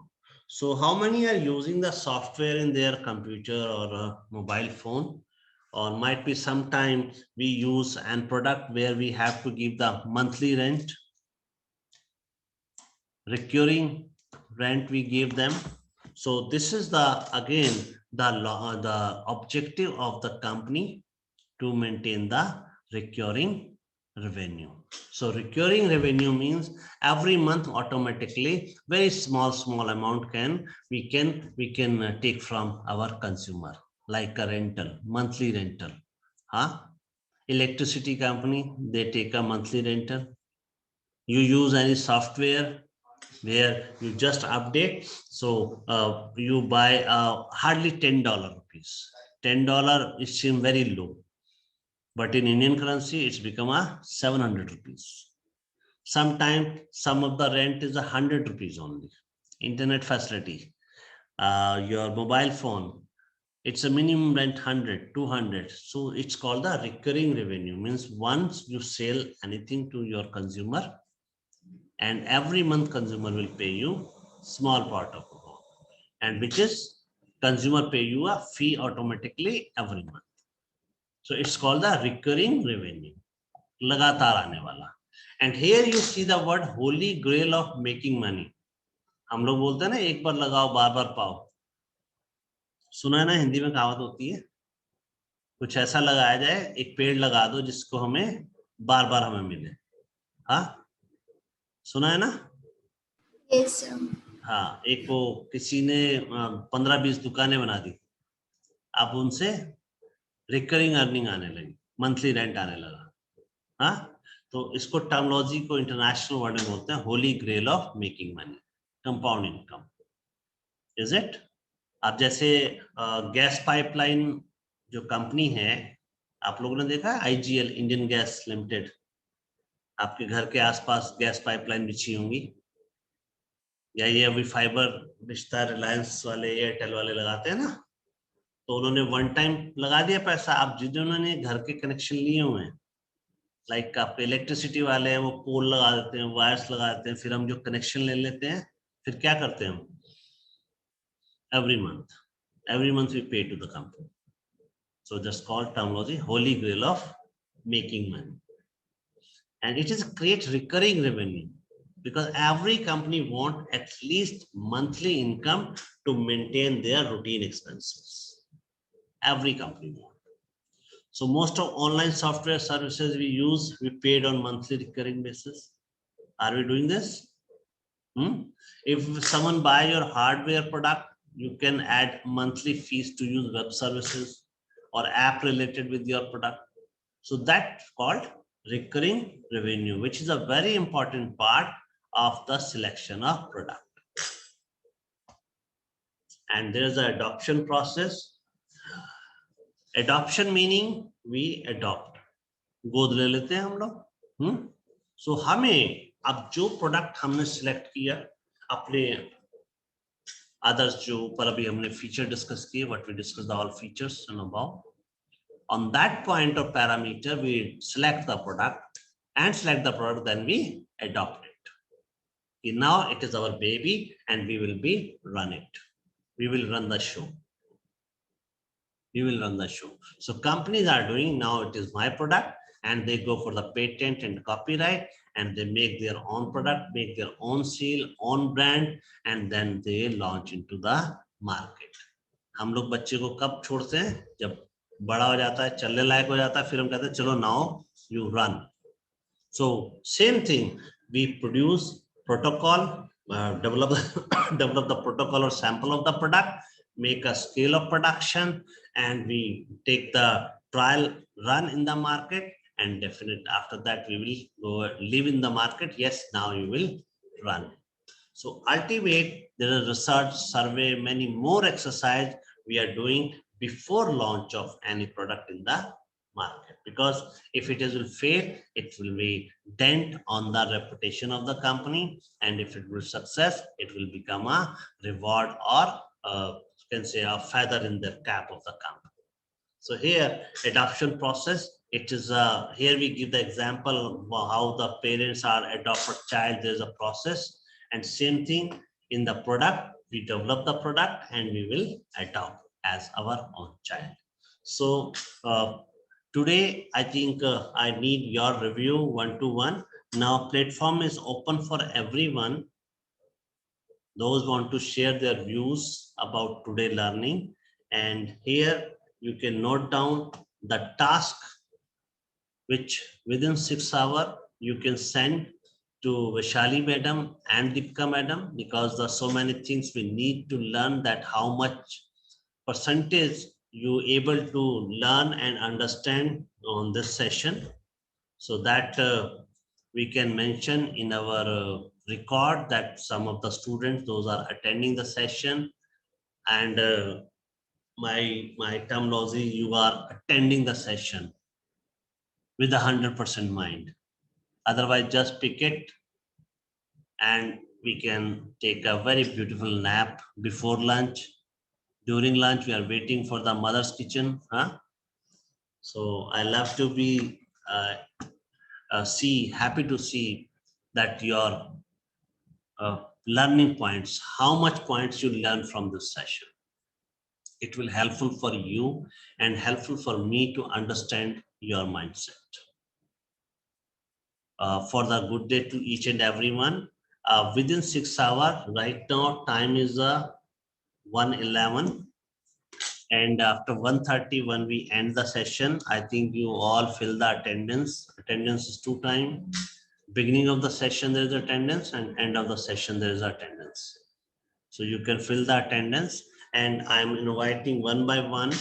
So how many are using the software in their computer or a mobile phone? Or might be sometime we use an product where we have to give the monthly rent, recurring rent we give them. So this is the again the objective of the company to maintain the recurring revenue. So recurring revenue means every month automatically very small amount we can take from our consumer, like a rental, monthly rental. Electricity company, they take a monthly rental. You use any software where you just update. So you buy hardly $10 rupees. $10 is seem very low, but in Indian currency, it's become a 700 rupees. Sometimes some of the rent is 100 rupees only. Internet facility, your mobile phone, it's a minimum rent 100, 200. So it's called the recurring revenue. Means once you sell anything to your consumer, and every month consumer will pay you small part of amount, and which is consumer pay you a fee automatically every month. So it's called the recurring revenue, लगातार आने वाला. And here you see the word holy grail of making money. हम लोग बोलते हैं ना, एक बार लगाओ बार बार पाओ. सुना है ना, हिंदी में कहावत होती है, कुछ ऐसा लगाया जाए, एक पेड़ लगा दो जिसको हमें बार बार हमें मिले. हाँ, सुना है ना. Yes, sir. हाँ, एक वो किसी ने 15-20 दुकानें बना दी, अब उनसे रिकरिंग अर्निंग आने लगी, मंथली रेंट आने लगा. हाँ, तो इसको टर्मोलॉजी को इंटरनेशनल वर्ड में बोलते हैं holy grail of making money, compound income. Is it? अब जैसे गैस पाइपलाइन जो कंपनी है, आप लोगों ने देखा है IGL, इंडियन गैस लिमिटेड, आपके घर के आसपास गैस पाइपलाइन बिछी होंगी, या ये अभी फाइबर रिश्ता रिलायंस वाले, एयरटेल वाले लगाते हैं ना, तो उन्होंने वन टाइम लगा दिया पैसा. आप जिन्होंने घर के कनेक्शन लिए हुए हैं, लाइक आप इलेक्ट्रिसिटी वाले हैं, वो पोल लगा देते हैं, वायर्स लगा देते हैं, फिर हम जो कनेक्शन ले लेते हैं, फिर क्या करते हैं हम, every month we pay to the company. So that's called terminology holy grail of making money, and it is a great recurring revenue because every company want at least monthly income to maintain their routine expenses. Every company want. So most of online software services we use, we paid on monthly recurring basis. Are we doing this? If someone buy your hardware product, you can add monthly fees to use web services or app related with your product. So that's called recurring revenue, which is a very important part of the selection of product. And there's an adoption process. Adoption meaning we adopt. गोद ले लेते हैं हम लोग. So हमें अब जो product हमने सिलेक्ट किया, अपने अदर्स जो ऊपर अभी हमने फीचर डिस्कस किए, what we discuss all features and about, on that point of parameter we select the product and select the product, then we adopt it. Now it is our baby and we will be run it. We will run the show. We will run the show. So companies are doing now, it is my product, and they go for the patent and copyright, and they make their own product, make their own seal, own brand, and then they launch into the market. हम लोग बच्चे को कब छोड़ते हैं? जब बड़ा हो जाता है, चलने लायक हो जाता है, फिर हम कहते हैं चलो now you run. So same thing, we produce protocol, develop the protocol or sample of the product, make a scale of production, and we take the trial run in the market, and definitely after that we will go live in the market. Yes, now you will run. So ultimate, there is research, survey, many more exercise we are doing before launch of any product in the market, because if it is will fail, it will be dent on the reputation of the company, and if it will success, it will become a reward or you can say a feather in the cap of the company. So here, adoption process, it is here we give the example of how the parents are adopt a child. There's a process, and same thing in the product. We develop the product and we will adopt as our own child. So today, I think I need your review one-to-one. Now, platform is open for everyone. Those want to share their views about today learning, and here you can note down the task which within 6 hours you can send to Vishali madam and Deepika madam, because there are so many things we need to learn, that how much percentage you able to learn and understand on this session, so that we can mention in our record that some of the students, those are attending the session, and my terminology, you are attending the session with 100% mind. Otherwise, just pick it and we can take a very beautiful nap before lunch. During lunch, we are waiting for the mother's kitchen. Huh? So I love to be happy to see that your learning points, how much points you learn from this session. It will helpful for you and helpful for me to understand your mindset. For the good day to each and everyone. Within 6 hours, right now time is 1:11, and after 1:30 when we end the session, I think you all fill the attendance. Attendance is 2 times. Beginning of the session there is attendance, and end of the session there is attendance. So you can fill the attendance, and I'm inviting one by one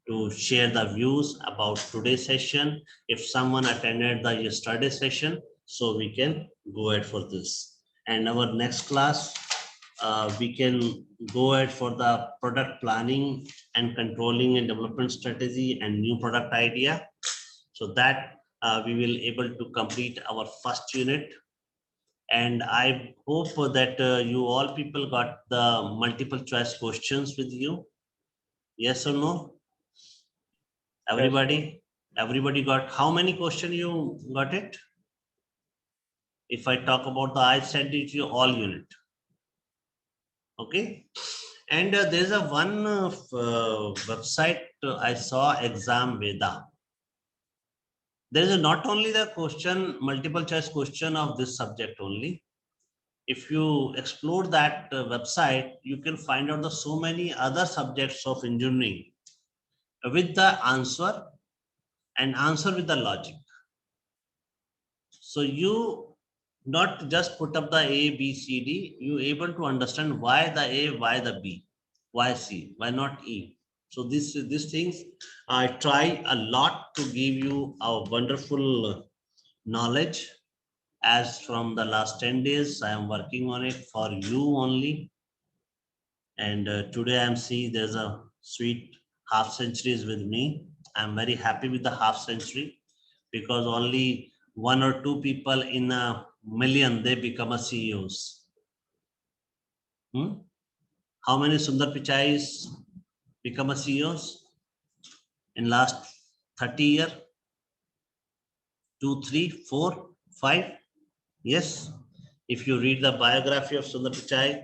to share the views about today's session. If someone attended the yesterday session, so we can go ahead for this. And our next class, we can go ahead for the product planning and controlling and development strategy and new product idea. So that we will able to complete our first unit. And I hope that you all people got the multiple choice questions with you. Yes or no? Yes, sir. Everybody got, how many questions you got it? If I talk about the, I sent it to you all unit. Okay. And there's a one website I saw, Exam Veda. There is not only the question, multiple choice question of this subject only. If you explore that website, you can find out the so many other subjects of engineering with the answer and answer with the logic. So you not just put up the A, B, C, D, you able to understand why the A, why the B, why C, why not E. So these things, I try a lot to give you a wonderful knowledge. As from the last 10 days, I am working on it for you only. And today I'm seeing there's a sweet half centuries with me. I'm very happy with the half century, because only 1 or 2 people in a million, they become a CEOs. How many Sundar Pichais become a CEOs in last 30 years? 2, 3, 4, 5? Yes. If you read the biography of Sundar Pichai,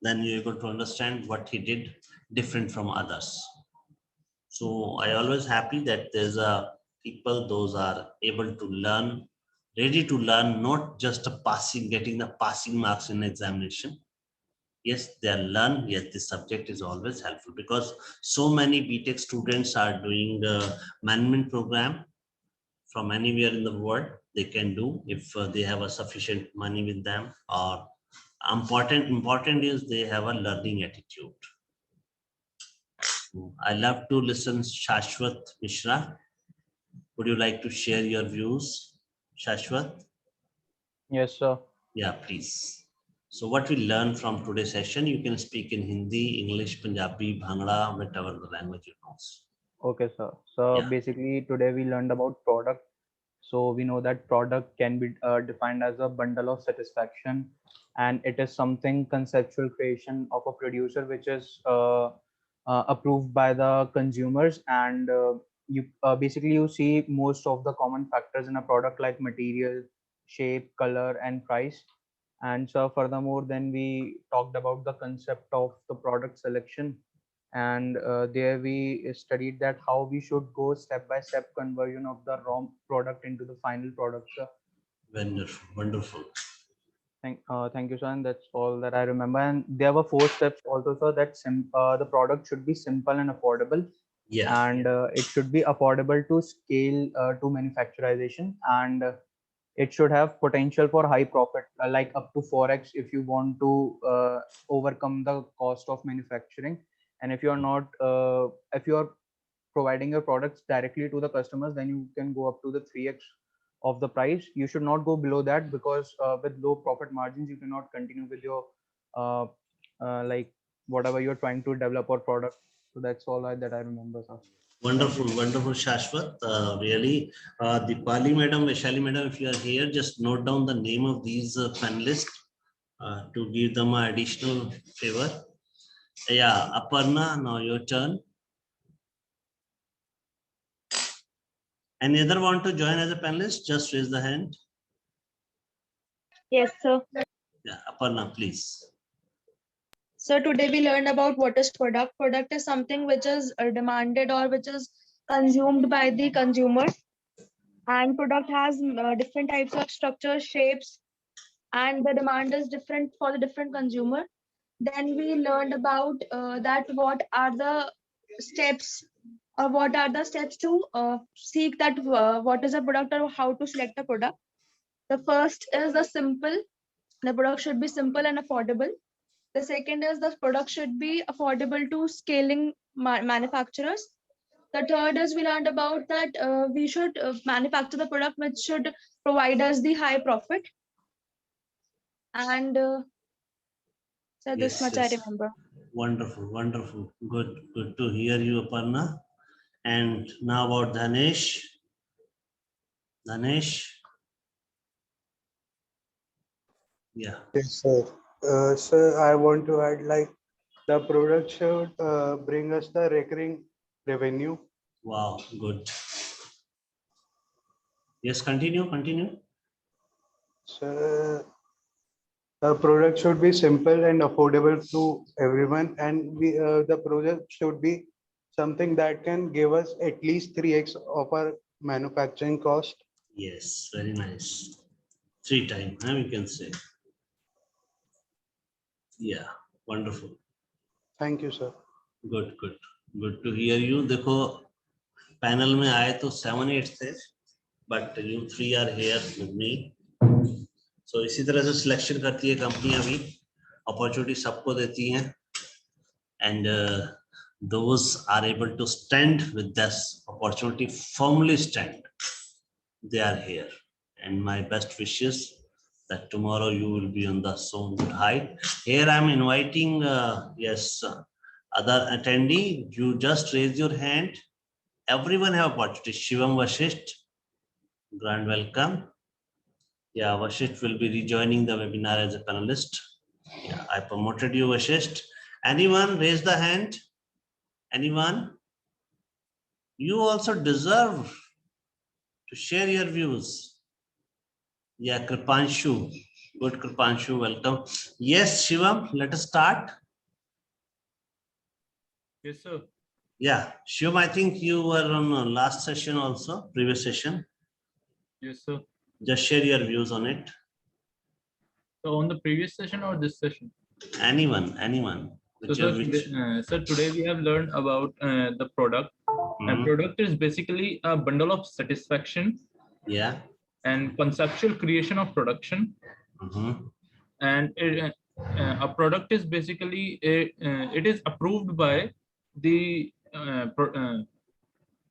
then you're able to understand what he did different from others. So I always happy that there's a people, those are able to learn, ready to learn, not just a passing, getting the passing marks in examination. Yes, they are learn, yet this subject is always helpful, because so many B.tech students are doing the management program from anywhere in the world. They can do if they have a sufficient money with them, or important is they have a learning attitude. I love to listen Shashwat Mishra. Would you like to share your views, Shashwat? Yes, sir. Yeah, please. So what we learn from today's session, you can speak in Hindi, English, Punjabi, Bhangra, whatever the language you know. Okay, sir. So Yeah. basically, today we learned about product. So we know that product can be defined as a bundle of satisfaction, and it is something conceptual creation of a producer which is approved by the consumers. And you basically you see most of the common factors in a product like material, shape, color, and price. And so furthermore, then we talked about the concept of the product selection, and there we studied that how we should go step by step conversion of the raw product into the final product. So Wonderful. Wonderful. thank you, sir, and that's all that I remember. And there were 4 steps also, sir. That the product should be simple and affordable, Yeah. and it should be affordable to scale to manufacturization, and it should have potential for high profit, like up to 4x if you want to overcome the cost of manufacturing. And if you are not, if you are providing your products directly to the customers, then you can go up to the 3x of the price. You should not go below that, because with low profit margins you cannot continue with your uh, like whatever you're trying to develop or product. So that's all that I remember, sir. Thank Wonderful, you. wonderful, Shashwat. Really, Dipali madam, Vaishali madam, if you are here, just note down the name of these panelists to give them an additional favor. Yeah, Aparna, now your turn. Any other want to join as a panelist? Just raise the hand. Yes, sir. Yeah, Aparna, please. So today we learned about what is product. Product is something which is demanded or which is consumed by the consumer. And product has different types of structures, shapes, and the demand is different for the different consumer. Then we learned about that what are the steps or what are the steps to seek that what is a product or how to select a product. The first is the simple. The product should be simple and affordable. The second is the product should be affordable to scaling manufacturers. The third is we learned about that we should manufacture the product which should provide us the high profit. And so this Yes, much I yes. remember. Wonderful, wonderful. Good, good to hear you, Aparna. And now about Dhanesh. Dhanesh. Yeah. Yes, sir. Sir, I want to add like the product should bring us the recurring revenue. Wow, good. Yes, continue, continue. So the product should be simple and affordable to everyone, and the product should be something that can give us at least 3x of our manufacturing cost. Yes, very nice. 3 times, we can say. Yeah, wonderful. Thank you, sir. Good, good. Good to hear you. देखो panel में आए तो 7-8 थे, but you 3 are here with me. So इसी तरह से selection करती है कंपनी, अभी अपॉर्चुनिटी सबको देती हैं, and those are able to stand with this opportunity, firmly stand. They are here, and my best wishes that tomorrow you will be on the zone high. Here I am inviting, yes, other attendee, you just raise your hand. Everyone have opportunity. Shivam Vashisht, grand welcome. Yeah, Vashisht will be rejoining the webinar as a panelist. Yeah, I promoted you, Vashisht. Anyone raise the hand? Anyone? You also deserve to share your views. Yeah, Kripanshu. Good, Kripanshu, welcome. Yes, Shivam, let us start. Yes, sir. Yeah, Shivam, I think you were on last session also, previous session. Yes, sir. Just share your views on it. So on the previous session or this session? Anyone, anyone. So sir, today we have learned about the product. And product is basically a bundle of satisfaction. Yeah. And conceptual creation of production. And a product is basically it is approved by the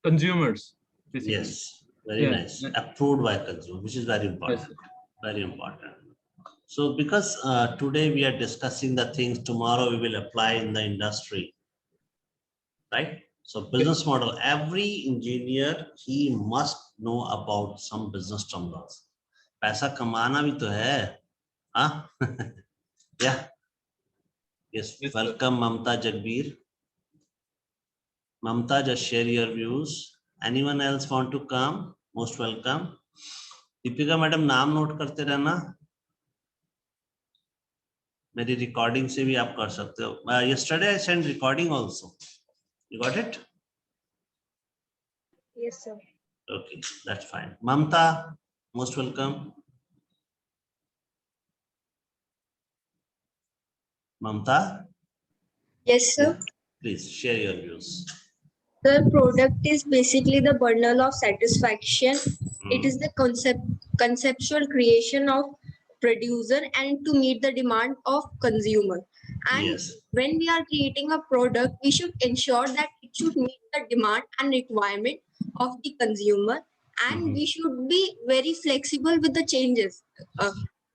consumers. Basically. Yes, very nice. Approved by consumer, which is very important. Yes. Very important. So because today we are discussing the things tomorrow we will apply in the industry, right? So business model, every engineer, he must know about some business terms. पैसा कमाना भी तो है, हाँ? Yeah. Yes. Yes, sir. Welcome, Mamta Jagbir. Mamta, just share your views. Anyone else want to come? Most welcome. Deepika madam नाम note करते रहना. मेरी रिकॉर्डिंग से भी आप कर सकते हो. Yesterday I sent recording also. You got it? Yes, sir. Okay, that's fine. Mamta, most welcome. Mamta, Yes, sir. please share your views. The product is basically the bundle of satisfaction. It is the conceptual creation of producer and to meet the demand of consumer. And Yes. when we are creating a product, we should ensure that it should meet the demand and requirement of the consumer, and we should be very flexible with the changes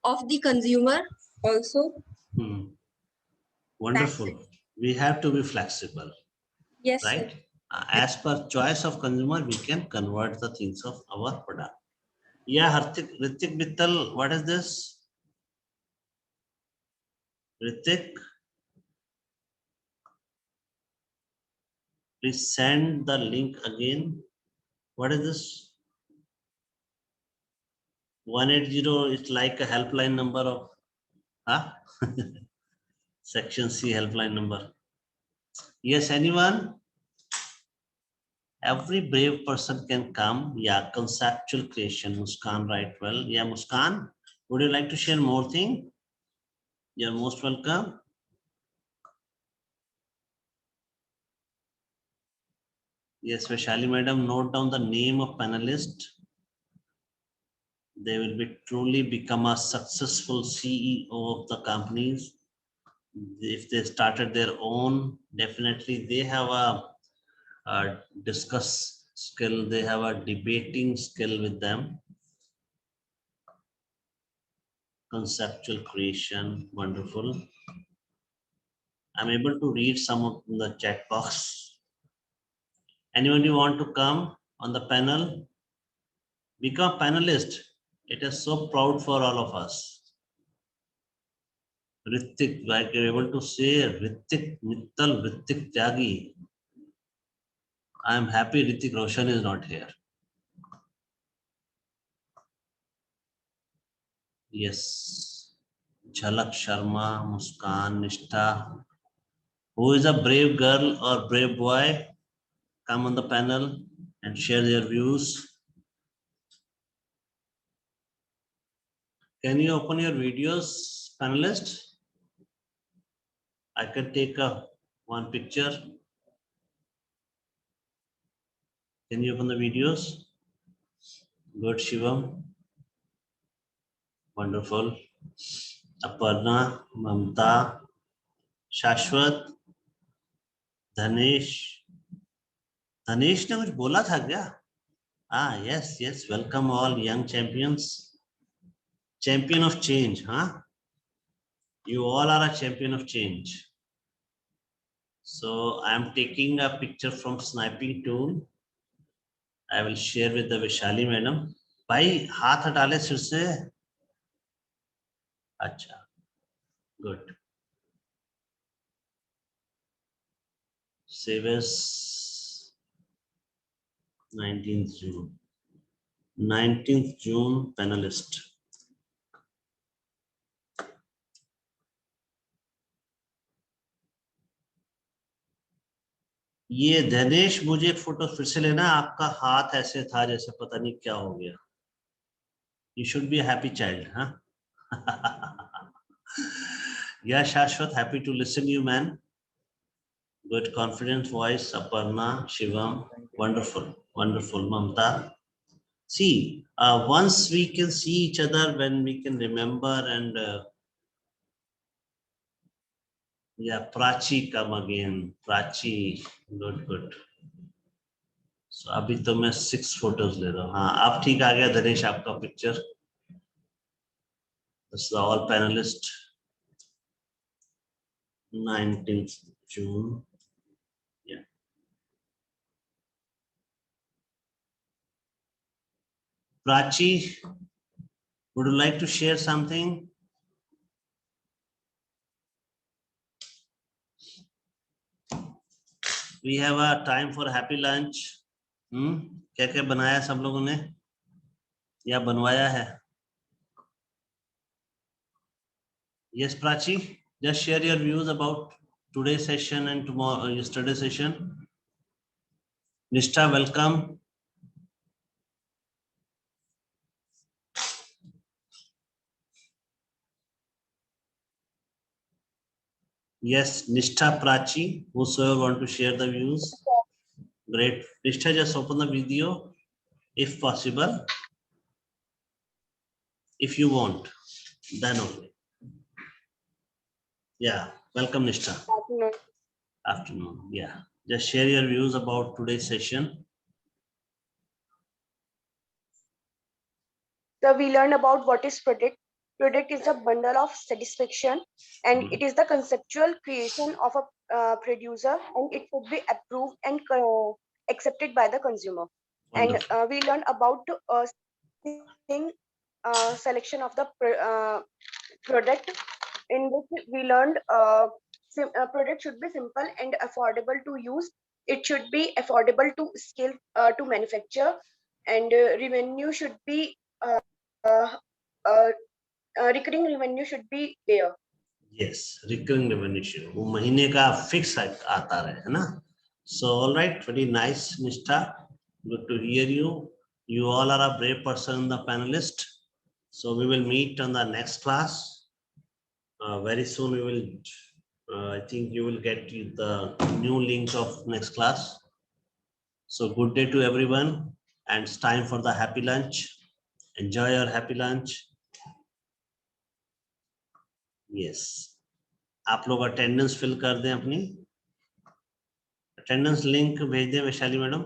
of the consumer also. Wonderful. We have to be flexible, Yes, sir. right? As per choice of consumer, we can convert the things of our product. Yeah, Ritik Mittal, what is this? Ritik, please send the link again. What is this? 180 is like a helpline number of, huh? Section C helpline number. Yes, anyone? Every brave person can come. Yeah, conceptual creation. Muskan, right? Well, yeah, Muskan, would you like to share more thing? You're most welcome. Yes, Vaishali madam, note down the name of panelist. They will be truly become a successful CEO of the companies. If they started their own, definitely they have a discuss skill. They have a debating skill with them. Conceptual creation, wonderful. I'm able to read some of the chat box. Anyone you want to come on the panel? Become panelist. It is so proud for all of us. Ritik, like you're able to say Ritik Mittal, Ritik Tyagi. I am happy Ritik Roshan is not here. Yes. Jhalak Sharma, Muskan, Nishtha. Who is a brave girl or brave boy? Come on the panel and share their views. Can you open your videos, panelists? I can take one picture. Can you open the videos? Good, Shivam. Wonderful. Aparna, Mamta, Shashwat, धनेश धनेश ने कुछ बोला था क्या? Yes, welcome all young champions. Champion of change, huh? You all are a champion of change. So I am taking a picture from sniping tool. I will share with the Vishali madam. भाई हाथ हटा ले सिर से. अच्छा, good. Save as 19th June. 19th June panelist. ये धनेश, मुझे photo फिर से लेना. आपका हाथ ऐसे था जैसे पता नहीं क्या हो गया. You should be a happy child, huh? Yeah, Shashwat, happy to listen you, man. Good confident voice, Aparna, Shivam, wonderful, wonderful, Mamta. See, once we can see each other, when we can remember, and yeah, Prachi come again. Prachi, good. So अभी तो मैं 6 photos ले रहा हूँ. हाँ, आप ठीक आ गया धनेश, आपका picture. This is all panelists. 19th June. Yeah. Prachi, would you like to share something? We have a time for happy lunch. क्या क्या बनाया सब लोगों ने या बनवाया है? Yes, Prachi, just share your views about today's session and tomorrow yesterday's session. Nishtha, welcome. Yes, Nishtha, Prachi, whosoever want to share the views. Great. Nishtha, just open the video if possible. If you want, then only. Yeah, welcome, Nishtha. Afternoon. Yeah, just share your views about today's session. So we learned about what is product. Product is a bundle of satisfaction, and it is the conceptual creation of a producer, and it should be approved and accepted by the consumer. Wonderful. And we learned about thing, selection of the product, in which we learned product should be simple and affordable to use. It should be affordable to scale to manufacture, and revenue should be uh, uh, recurring revenue should be there. Yes, recurring revenue should वो महीने का fix आता रहे है ना. So all right, very nice, Nishtha. Good to hear you. You all are a brave person, the panelist. So we will meet on the next class. Very soon we will. I think you will get the new link of next class. So good day to everyone, and it's time for the happy lunch. Enjoy your happy lunch. Yes. आप लोग attendance fill कर दें अपनी. Attendance link भेज दें Vaishali madam.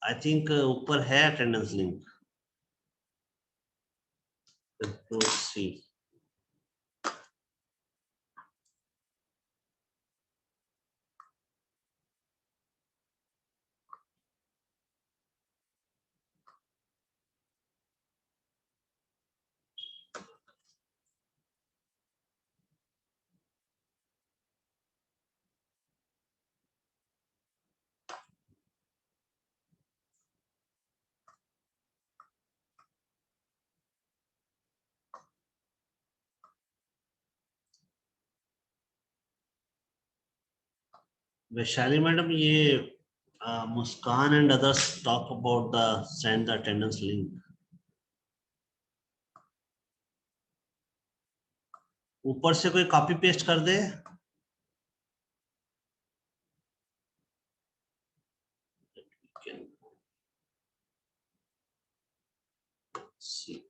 आई think ऊपर है attendance link. See Vaishali madam ये Muskan and others talk about the send the attendance link. ऊपर से कोई कॉपी पेस्ट कर दे. See.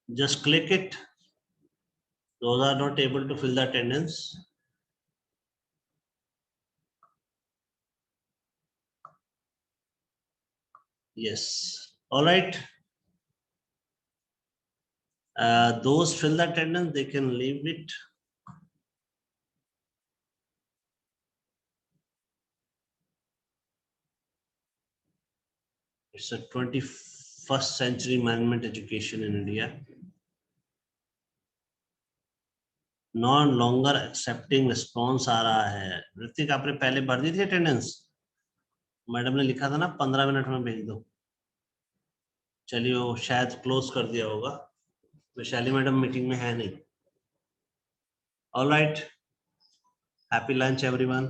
Just click it. Those are not able to fill the attendance. Yes. All right. Those fill the attendance, they can leave it. It's a 21st century management education in India. No longer accepting response आ रहा है. ऋतिक आपने पहले भर दी थी attendance? Madam ने लिखा था ना 15 मिनट में भेज दो. चलिए वो शायद क्लोज कर दिया होगा. वैशाली मैडम मीटिंग में है नहीं. All right. Happy lunch everyone.